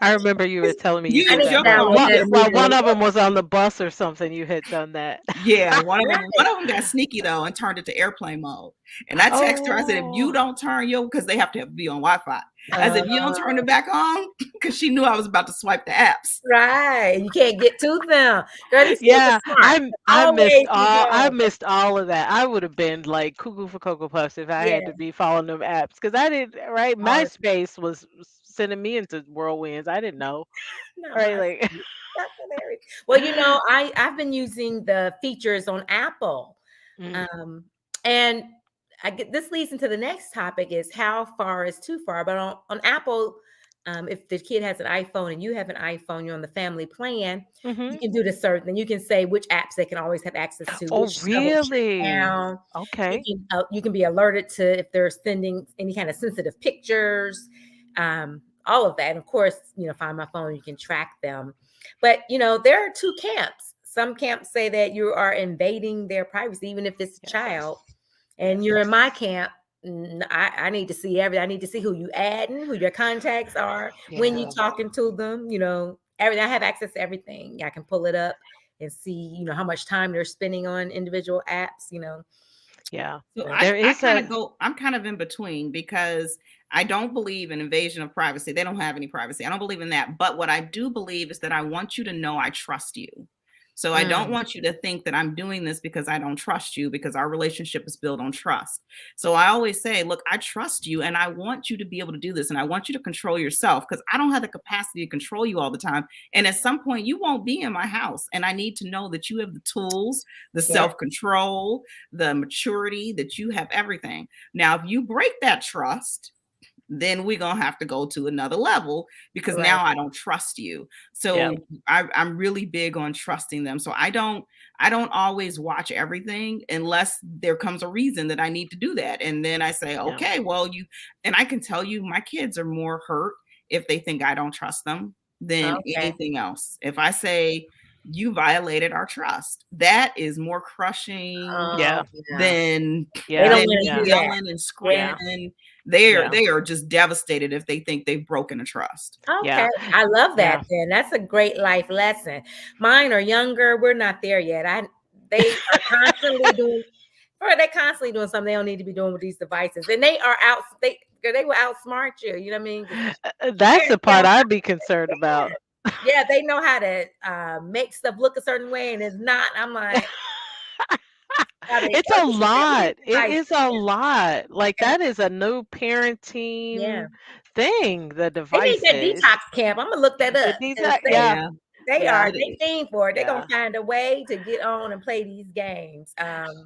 I remember you were telling me you You I did use need to that. your Well, download phone. one, that well, one immediately. of them was on the bus or something. You had done that. Yeah, one Right. of them got sneaky though and turned it to airplane mode. And I texted her. I said, if you Oh. don't turn your, because they have to be on Wi-Fi. I said, if you don't Uh, turn it back on, because she knew I was about to swipe the apps. right. You can't get to them. Girl, these kids Yeah, are smart. I missed Always be all I down. missed all of that. I would have been like cuckoo for Cocoa Puffs if I Yeah. had to be following them apps because I didn't, right. Oh, MySpace was sending me into whirlwinds. I didn't know, not right? my Like, that's hilarious. Well, I've been using the features on Apple. mm, Um, and I get this leads into the next topic is how far is too far. But on Apple, if the kid has an iPhone and you have an iPhone, you're on the family plan, you hmm. can do the search, and you can say which apps they can always have access to, Oh, which stuff will shut really? down. Okay. You can be alerted to if they're sending any kind of sensitive pictures, all of that. And of course, Find My Phone, you can track them. But there are two camps. Some camps say that you are invading their privacy, even if it's a Yes. child. And Yes. you're in my camp. I need to see everything. I need to see who you adding, who your contacts are, when you Yeah. talking to them. Everything. I have access to everything. I can pull it up and see, how much time they're spending on individual apps. Yeah. So There I is kind of a. go, I'm kind of in between because I don't believe in invasion of privacy. They don't have any privacy. I don't believe in that. But what I do believe is that I want you to know I trust you. So I don't Mm, want you to think that I'm doing this because I don't trust you, because our relationship is built on trust. So I always say, look, I trust you and I want you to be able to do this. And I want you to control yourself because I don't have the capacity to control you all the time. And at some point, you won't be in my house. And I need to know that you have the tools, the yeah. self control, the maturity, that you have everything. Now, if you break that trust, then we're gonna have to go to another level because Right. now I don't trust you. Yeah. So I'm really big on trusting them. So I don't always watch everything unless there comes a reason that I need to do that. And then I say, Yeah. okay, well, and I can tell you my kids are more hurt if they think I don't trust them than Okay. anything else. If I say you violated our trust, that is more crushing Oh, Yeah. yeah. than They don't Yeah. than want me to Yeah. do that. yelling and Yeah. Yeah. screaming. They're Yeah. they are just devastated if they think they've broken a trust. Okay. Yeah. I love that Yeah. then. That's a great life lesson. Mine are younger. We're not there yet. They are constantly doing or they're constantly doing something they don't need to be doing with these devices. And they will outsmart you. You know what I mean? 'Cause That's parents the part I'd be concerned about. yeah, they know how to make stuff look a certain way and it's not. I'm like, how they It's a every lot. It device. is a lot. Like Yeah. that is a new Yeah. parenting thing, the They need that devices. detox camp. I'm gonna look that The up because detail, they yeah, Yeah, they yeah, are it they is. fiend for it. They're gonna yeah. find a way to get on and play these games.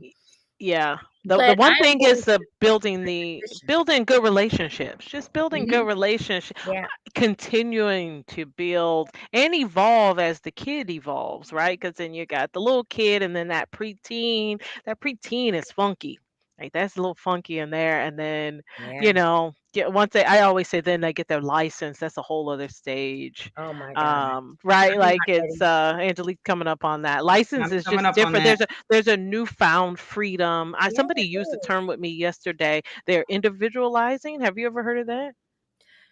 Y- Yeah. The But one I'm thing going is the to transition. building good relationships. Just building good Mhm. relationships, Yeah, continuing to build and evolve as the kid evolves, right? Because then you got the little kid and then that preteen. That preteen is funky. Like that's a little funky in there. And then, yeah. once I always say then they get their license, that's a whole other stage. Oh my God, Right? I'm Like not it's ready. Angelique coming up on that. License I'm is coming just up on different. that. There's a newfound freedom. Yeah, Somebody it used the is. term with me yesterday. They're individualizing. Have you ever heard of that?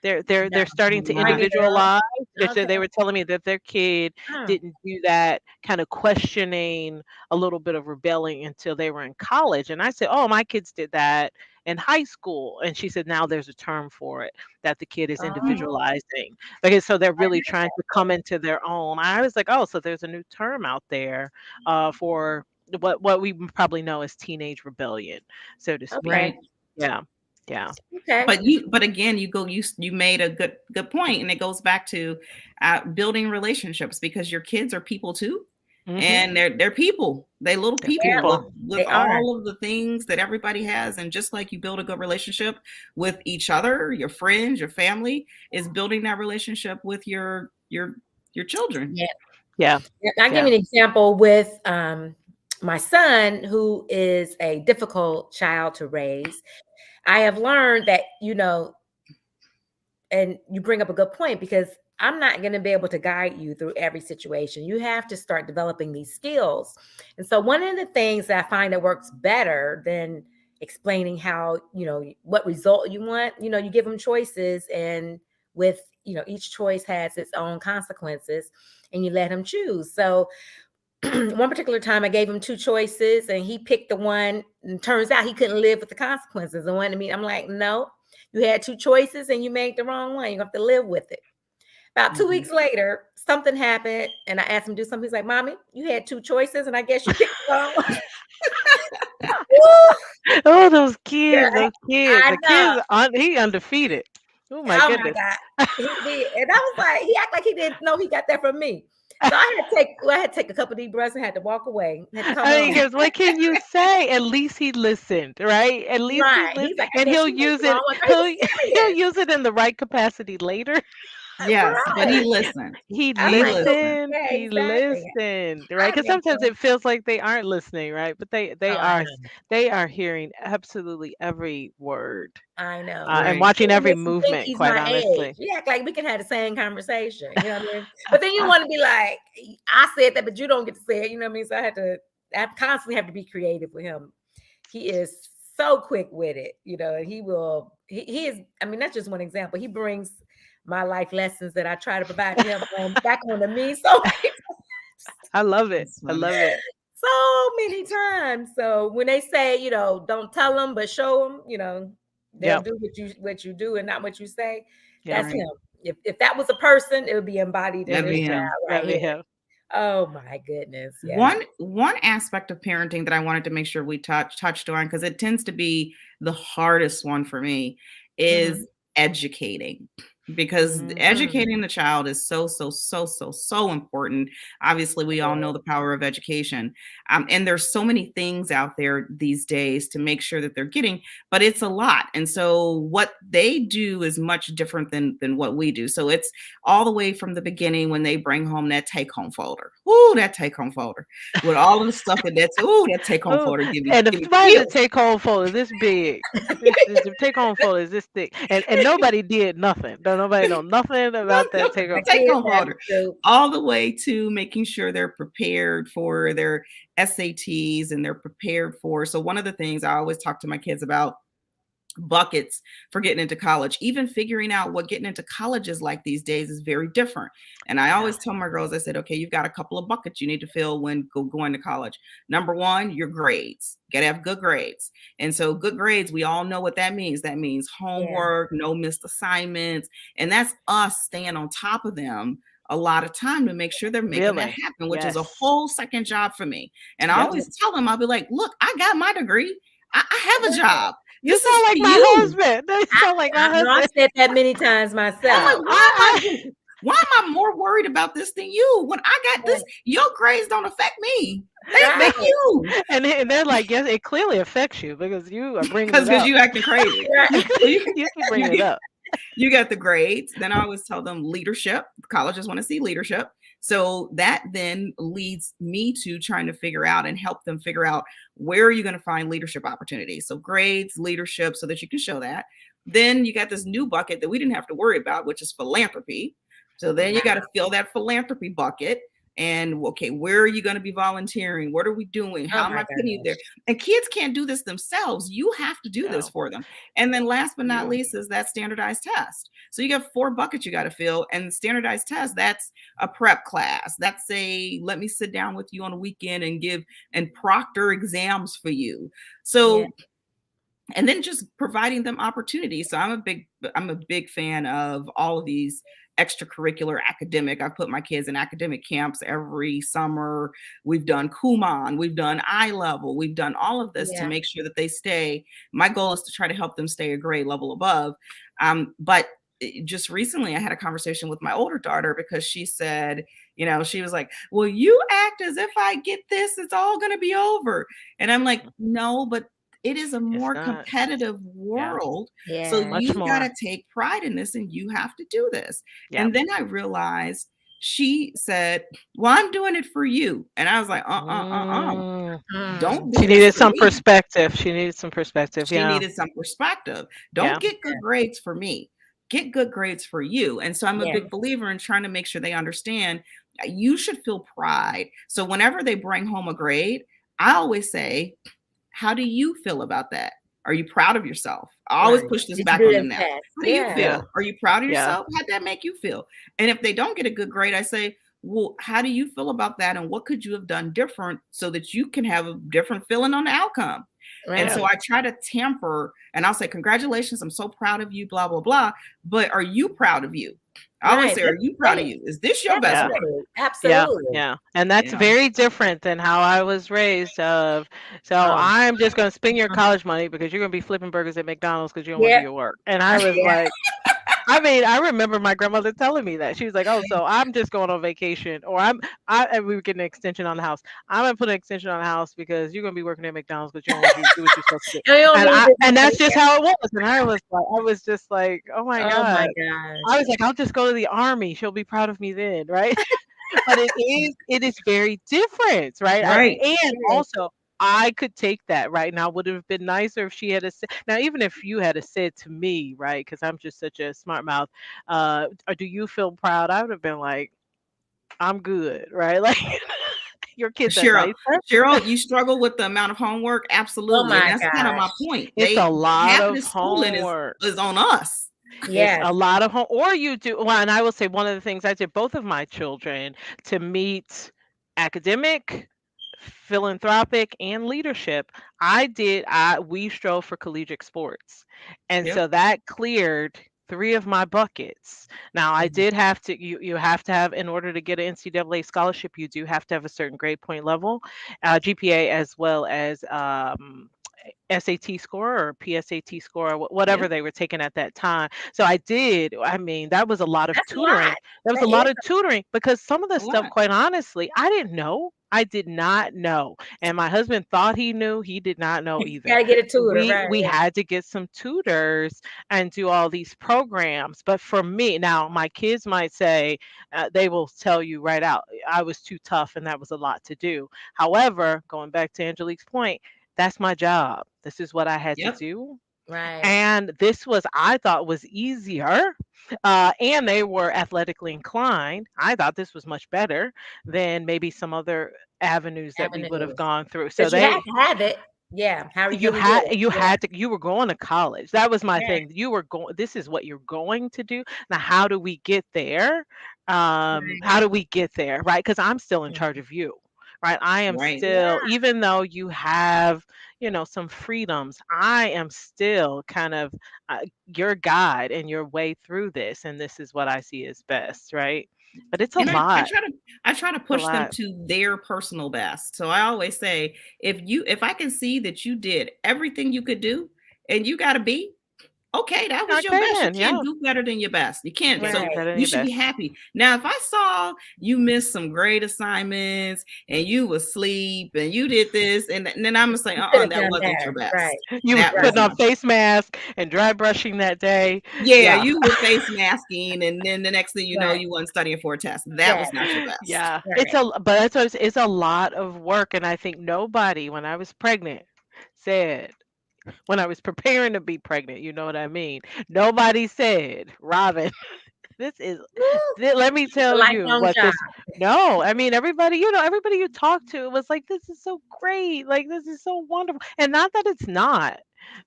They're No, starting to bring Not. it up. individualize. Okay. They were telling me that their kid Mm, didn't do that kind of questioning, a little bit of rebelling until they were in college. And I said, "Oh, my kids did that in high school." And she said, "Now there's a term for it, that the kid is Mhm. oh, individualizing." Because so they're I really heard trying that. to come into their own. I was like, "Oh, so there's a new term out there for what we probably know as teenage rebellion, so to speak." Okay. Right. Yeah. Yeah. Okay. But again, you made a good point, and it goes back to building relationships, because your kids are people too, Hmm. and they're people, they little They're people Yeah, with people. they are. all of the things that everybody has. And just like you build a good relationship with each other, your friends, your family, is building that relationship with your children. Yeah. Yeah. Yeah, I'll give Yeah. you an example with my son, who is a difficult child to raise. I have learned that, and you bring up a good point, because I'm not going to be able to guide you through every situation. You have to start developing these skills. And so, one of the things that I find that works better than explaining how, what result you want, you give them choices, and with, each choice has its own consequences, and you let him choose. So, one particular time I gave him two choices, and he picked the one, and turns out he couldn't live with the consequences. And when I'm like, no, you had two choices and you made the wrong one. You have to live with it. About 2 weeks Mhm. later, something happened, and I asked him to do something. He's like, Mommy, you had two choices, and I guess you picked the wrong one. Woo! Oh, those kids, Girl, those kids. I The know. kids, he undefeated. Oh my Oh my goodness. God. He did. And I was like, he acted like he didn't know he got that from me. So I had to take a couple deep breaths and had to walk away. Had to come I mean, home. because what can you say? At least he listened, right? At least he Right. listened, He's like, I and guess he'll you made use the wrong it. one. But he He'll was he'll serious. use it in the right capacity later. Yes, but he Right. listened. He I'm He like, so listened. listened. yeah, He exactly. listened, right? I Because make sometimes sure. it feels like they aren't listening, right? But they Oh, I are. know. They are hearing absolutely every word, I know. and Right. watching It every makes you think movement. he's Quite my age. honestly. You act like we can have the same conversation. You know what I mean? But then you want to be like, I said that, but you don't get to say it. You know what I mean? So I constantly have to be creative with him. He is so quick with it, and he is, I mean, that's just one example. He brings my life lessons that I try to provide to him back on to me so I love it. That's I funny. love it. so many times. So when they say, don't tell them, but show them, they'll Yep. do what you do and not what you say. Yep. That's Right. him. If that was a person, it would be embodied in That'd this be That'd child him. right be here. him. Oh my goodness. Yeah. One aspect of parenting that I wanted to make sure we touched on, because it tends to be the hardest one for me, Hmm. is educating. Because Hmm. educating the child is so important. Obviously, we all know the power of education, and there's so many things out there these days to make sure that they're getting, but it's a lot. And so what they do is much different than what we do. So it's all the way from the beginning, when they bring home that take home folder. Ooh, that take home folder with all of the stuff in that. Ooh, that take home Oh, folder and give me why is the chills. take home folder this big? This the take home folder is this thick, and nobody did nothing. Don't nobody know nothing about that take My home. Take kids home have folder. to. All the way to making sure they're prepared for their SATs, and they're prepared for. So one of the things I always talk to my kids about, buckets for getting into college. Even figuring out what getting into college is like these days is very different. And I Yeah. always tell my girls, I said, okay, you've got a couple of buckets you need to fill when going to college. Number one, your grades. Got to have good grades. And so good grades, we all know what that means. That means Yeah. homework, no missed assignments. And that's us staying on top of them a lot of time to make sure they're making that Really? happen, which is a Yes. whole second job for me. And I Yep. always tell them, I'll be like, look, I got my degree. I have a Right. job. You This is sound for like my you. husband. You sound like my I know I've husband. said that many times I'm myself. like, I, why am I more worried about this than you? When I got this, your grades don't affect me. They I, affect Right. you. and they're like, yes, it clearly affects you because you are bringing it Because up. you acting crazy. Right. So You keep bringing it you, up. you got the grades. Then I always tell them leadership. Colleges want to see leadership. So that then leads me to trying to figure out and help them figure out, where are you going to find leadership opportunities? So grades, leadership, so that you can show that. Then you got this new bucket that we didn't have to worry about, which is philanthropy. So then you got to fill that philanthropy bucket. And okay, where are you going to be volunteering? What are we doing? Oh How am my I putting you there? gosh. And kids can't do this themselves. You have to do this No, for them. And then last but not you. least is that standardized test. So you got 4 buckets you got to fill. And standardized test, that's a prep class. That's a, let me sit down with you on a weekend and give and proctor exams for you. Yeah. So, and then just providing them opportunities. So I'm a big fan of all of these extracurricular academic. I've put my kids in academic camps every summer. We've done Kumon, we've done I level, we've done all of this to Yeah. make sure that they stay. My goal is to try to help them stay a grade level above. But just recently I had a conversation with my older daughter because she said, she was like, well, you act as if I get this, it's all going to be over. And I'm like, no, but it is a It's more not. competitive Yeah. world. So Yeah. Much you got to more. take pride in this and you have to do this. Yeah. And then I realized she said, well, I'm doing it for you. And I was like, Mm. don't Mm. do She this needed for some me. perspective. She needed some perspective. She Yeah. needed some perspective. Yeah. Don't get good grades for me. Get good grades for you. And so I'm a Yeah. big believer in trying to make sure they understand you should feel pride. So whenever they bring home a grade, I always say, how do you feel about that? Are you proud of yourself? I always Right. push this Did you back do on them them now. tests? How do you Yeah. Yeah. feel? Are you proud of Yeah. yourself? How'd that make you feel? And if they don't get a good grade, I say, well, how do you feel about that? And what could you have done different so that you can have a different feeling on the outcome? And Yeah. so Right. I try to temper and I'll say, congratulations, I'm so proud of you, blah, blah, blah. But are you proud of you? I always Right. say, are That's you proud of great. you? Is this your best Yeah. work? Absolutely. Yeah, Absolutely. yeah. And that's Yeah. very different than how I was raised of, so Oh. I'm just going to spend your Mhm. college money because you're going to be flipping burgers at McDonald's because you don't want to do Yep. your work. And I was Yeah. like, I mean, I remember my grandmother telling me that. She was like, "Oh, so I'm just going on vacation, or and we were getting an extension on the house. I'm gonna put an extension on the house because you're gonna be working at McDonald's, but you don't want to do what you're supposed to do." And you don't need this And that's money. just how it was. And I was just like, "Oh my Oh my god." I gosh. was like, "I'll just go to the army. She'll be proud of me then, right?" But it is very different, right? Right. And Yes. also I could take that, right? Now, would it have been nicer if she had a said, now, even if you had a said to me, right? Because I'm just such a smart mouth, or do you feel proud? I would have been like, I'm good, right? Like, your kids are Cheryl, nicer. Cheryl, you struggle with the amount of homework? Oh Absolutely. And my that's kind of my gosh. point. It's a lot Half of of this schooling homework. is on us. It's Yes. a lot of home, or you do well, and I will say one of the things I did both of my children to meet academic, philanthropic, and leadership. We strove for collegiate sports. And Yep. so that cleared three of my buckets. Now I Mhm. did have to you have to have, in order to get an NCAA scholarship, you do have to have a certain grade point level, GPA, as well as SAT score or PSAT score, or whatever Yep. they were taking at that time. So I did. I mean, that was a lot of That's a lot. tutoring. That was a That lot is of tutoring because some of the A stuff, lot. quite honestly, I didn't know. I did not know. And my husband thought he knew. He did not know either. gotta get a So tutor, right? we Yeah. had to get some tutors and do all these programs. But for me, now my kids might say, they will tell you right out, I was too tough and that was a lot to do. However, going back to Angelique's point, that's my job. This is what I had to Yep. do. Right. And this was, I thought, was easier. And they were athletically inclined. I thought this was much better than maybe some other avenues that we would have Avenues. gone through. So Because you had to have it. Yeah. How are you gonna get it? Yeah. you were going to college. That was my Yeah. thing. You were going, this is what you're going to do. Now, how do we get there? Right. How do we get there? Right? Because I'm still in charge Mhm. of you. Right. I am Right. still, Yeah. even though you have, some freedoms, I am still kind of your guide and your way through this. And this is what I see as best. Right. But it's a And lot. I try to It's a push them lot. to their personal best. So I always say, if I can see that you did everything you could do and you got a B, okay, that was your Okay, best. You then. can't Yeah. do better than your best. You can't. Can't So do Right. better than you your should be best. happy. Now, if I saw you missed some great assignments and you was asleep and you did this, and then I'm gonna say, You could have that done wasn't your better. Right. best. You was That was Right. putting on not. face mask and dry brushing that day. Yeah, Yeah. you were face masking, and then the next thing you know, Right. you weren't studying for a test. That Yes. was not your best. Yeah. Right. But that's what it's a lot of work. And I think nobody, when I was pregnant, said, when I was preparing to be pregnant, you know what I mean? Nobody said, Robin, this is, Woo. let me It's a tell you lifelong what job. this, no, I mean, everybody, everybody you talk to was like, this is so great. Like, this is so wonderful. And not that it's not.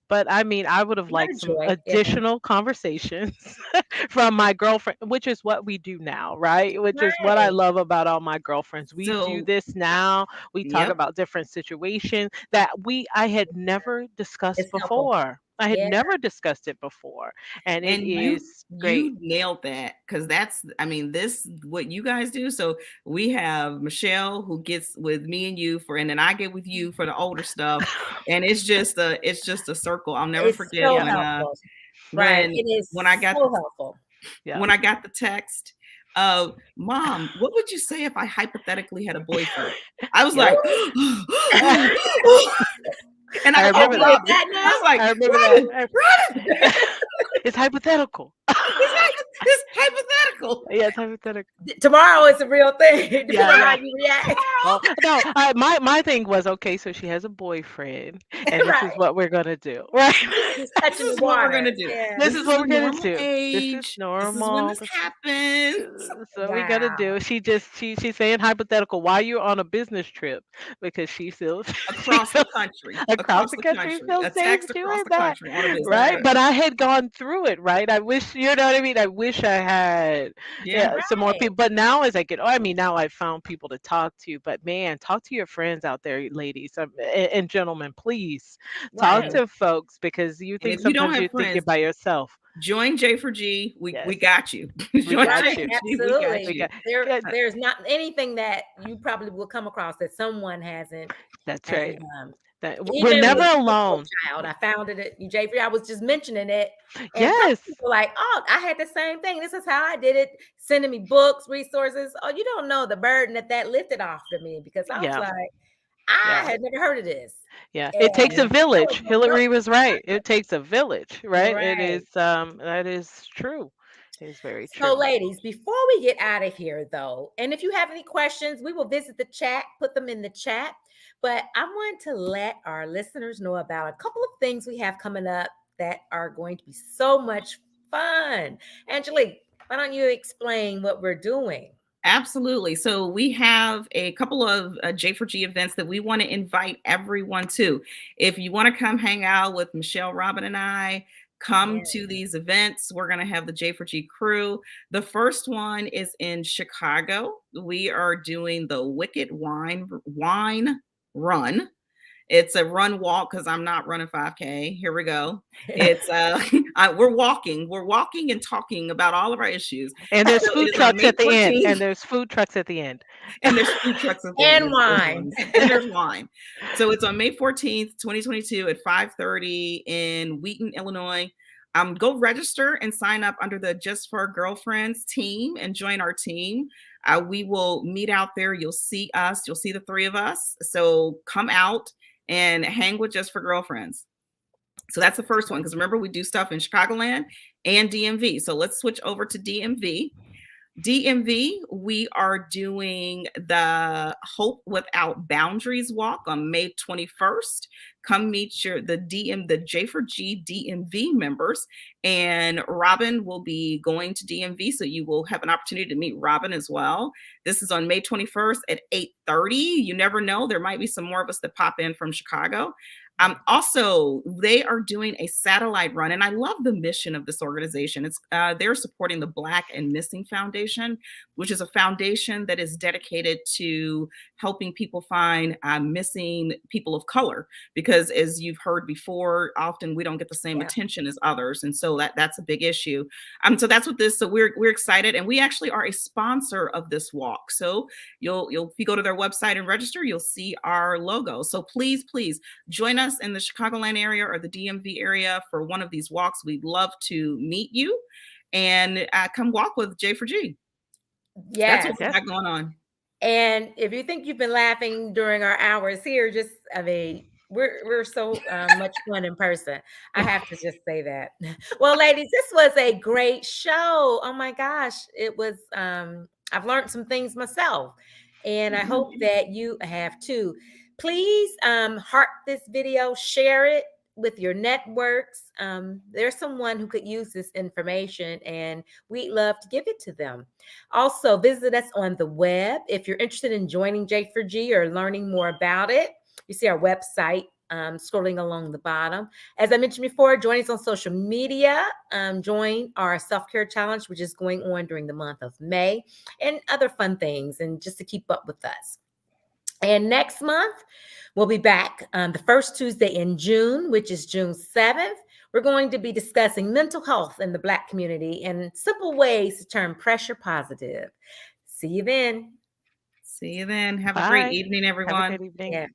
But I mean, I would have You liked gotta some joy. Yeah. additional conversations from my girlfriend, which is what we do now, right? Which is what I Right. love about all my girlfriends. We do So, this now. We talk yep. about different situations that I had never discussed It's helpful. before. I had Yeah. never discussed it before, and it And Right. is great. you nailed that, because that's, I mean, this what you guys do. So we have Michelle who gets with me and you for, and then I get with you for the older stuff, and it's just a circle. I'll never It's forget so Yeah, helpful. Right. when It is when I got so helpful. yeah. when I got the text of, Mom, what would you say if I hypothetically had a boyfriend? I was Yeah. like, and I I Okay, opened remember so is that. up. that I now? was like, I remember that. Robin, Robin, It's hypothetical. it's hypothetical. Yeah, it's hypothetical. Tomorrow is a real thing, depending Yeah, on how yeah. you react. Oh, no, my thing was, okay, so she has a boyfriend, and this is Right. what we're gonna do, right? Just This touching the is what we're water. gonna do. Yeah. This This is is what the we're gonna normal do. This is age. This is when normal. this happens. So we gotta Wow. do. She's saying hypothetical while you're on a business trip because she feels she Across the feels country, across across the the country country, feels a safe text across doing the that, country on a business right? trip. Right. But I had gone through it, right? I wish, you know what I mean? I wish I had, Yeah. yeah, some more Right. people. But now as I get, oh, I mean, now I've found people to talk to. But man, talk to your friends out there, ladies, and gentlemen, please talk Yeah. Right. to folks, because you And think if you don't sometimes have you think you're friends, by yourself. join J for G. We Yes, got you. we Join got Right. J you. for G. We got We Absolutely. you. got good. There's not anything that you probably will come across that someone hasn't That's right. hasn't We're even never with single alone. child. I found it at UJ. I was just mentioning it, and some Yes. people like, oh, I had the same thing. This is how I did it. Sending me books, resources. Oh, you don't know the burden that lifted off of me, because I was Yeah. like, I Yeah. had never heard of this, Yeah. It takes and a Yeah. that was village. my Hillary first was right. It takes a village, right? It right. is that is true. It is very So, true. ladies, before we get out of here, though, and if you have any questions, we will visit the chat, put them in the chat. But I want to let our listeners know about a couple of things we have coming up that are going to be so much fun. Angelique, why don't you explain what we're doing? Absolutely. So we have a couple of J4G events that we want to invite everyone to. If you want to come hang out with Michelle, Robin, and I, come Yeah. to these events. We're going to have the J4G crew. The first one is in Chicago. We are doing the Wicked Wine Run. It's a run walk because I'm not running 5K. Here we go. It's we're walking and talking about all of our issues. And there's So it food is on trucks May at the end. 14th. And there's food trucks at the end. And there's food trucks at the end. And There's wine. ones. And there's wine. So it's on May 14th, 2022 at 5:30 in Wheaton, Illinois. Go register and sign up under the Just for Girlfriends team and join our team. We will meet out there. You'll see us. You'll see the three of us. So come out and hang with Just for Girlfriends. So that's the first one, because remember, we do stuff in Chicagoland and DMV. So let's switch over to DMV. DMV, we are doing the Hope Without Boundaries walk on May 21st. Come meet the J4G DMV members, and Robin will be going to DMV, so you will have an opportunity to meet Robin as well. This is on May 21st at 8:30. You never know, there might be some more of us that pop in from Chicago. Also, they are doing a satellite run, and I love the mission of this organization. They're supporting the Black and Missing Foundation, which is a foundation that is dedicated to helping people find missing people of color. Because as you've heard before, often we don't get the same Yeah. attention as others, and so that's a big issue. So that's what this. So we're excited, and we actually are a sponsor of this walk. So you'll if you go to their website and register, you'll see our logo. So please join us in the Chicagoland area or the DMV area for one of these walks. We'd love to meet you, and come walk with J4G. That's what Yes. we Yes. got going on. And if you think you've been laughing during our hours here, we're so much fun in person. I have to just say that. Well, ladies, this was a great show. Oh my gosh, it was. I've learned some things myself, and I hope that you have too. Please heart this video, share it with your networks. There's someone who could use this information, and we'd love to give it to them. Also, visit us on the web if you're interested in joining J4G or learning more about it. You see our website scrolling along the bottom. As I mentioned before, join us on social media. Join our self-care challenge, which is going on during the month of May, and other fun things, and just to keep up with us. And next month, we'll be back the first Tuesday in June, which is June 7th. We're going to be discussing mental health in the Black community and simple ways to turn pressure positive. See you then. See you then. Have a great Bye. evening, Have a everyone. good evening. Yeah.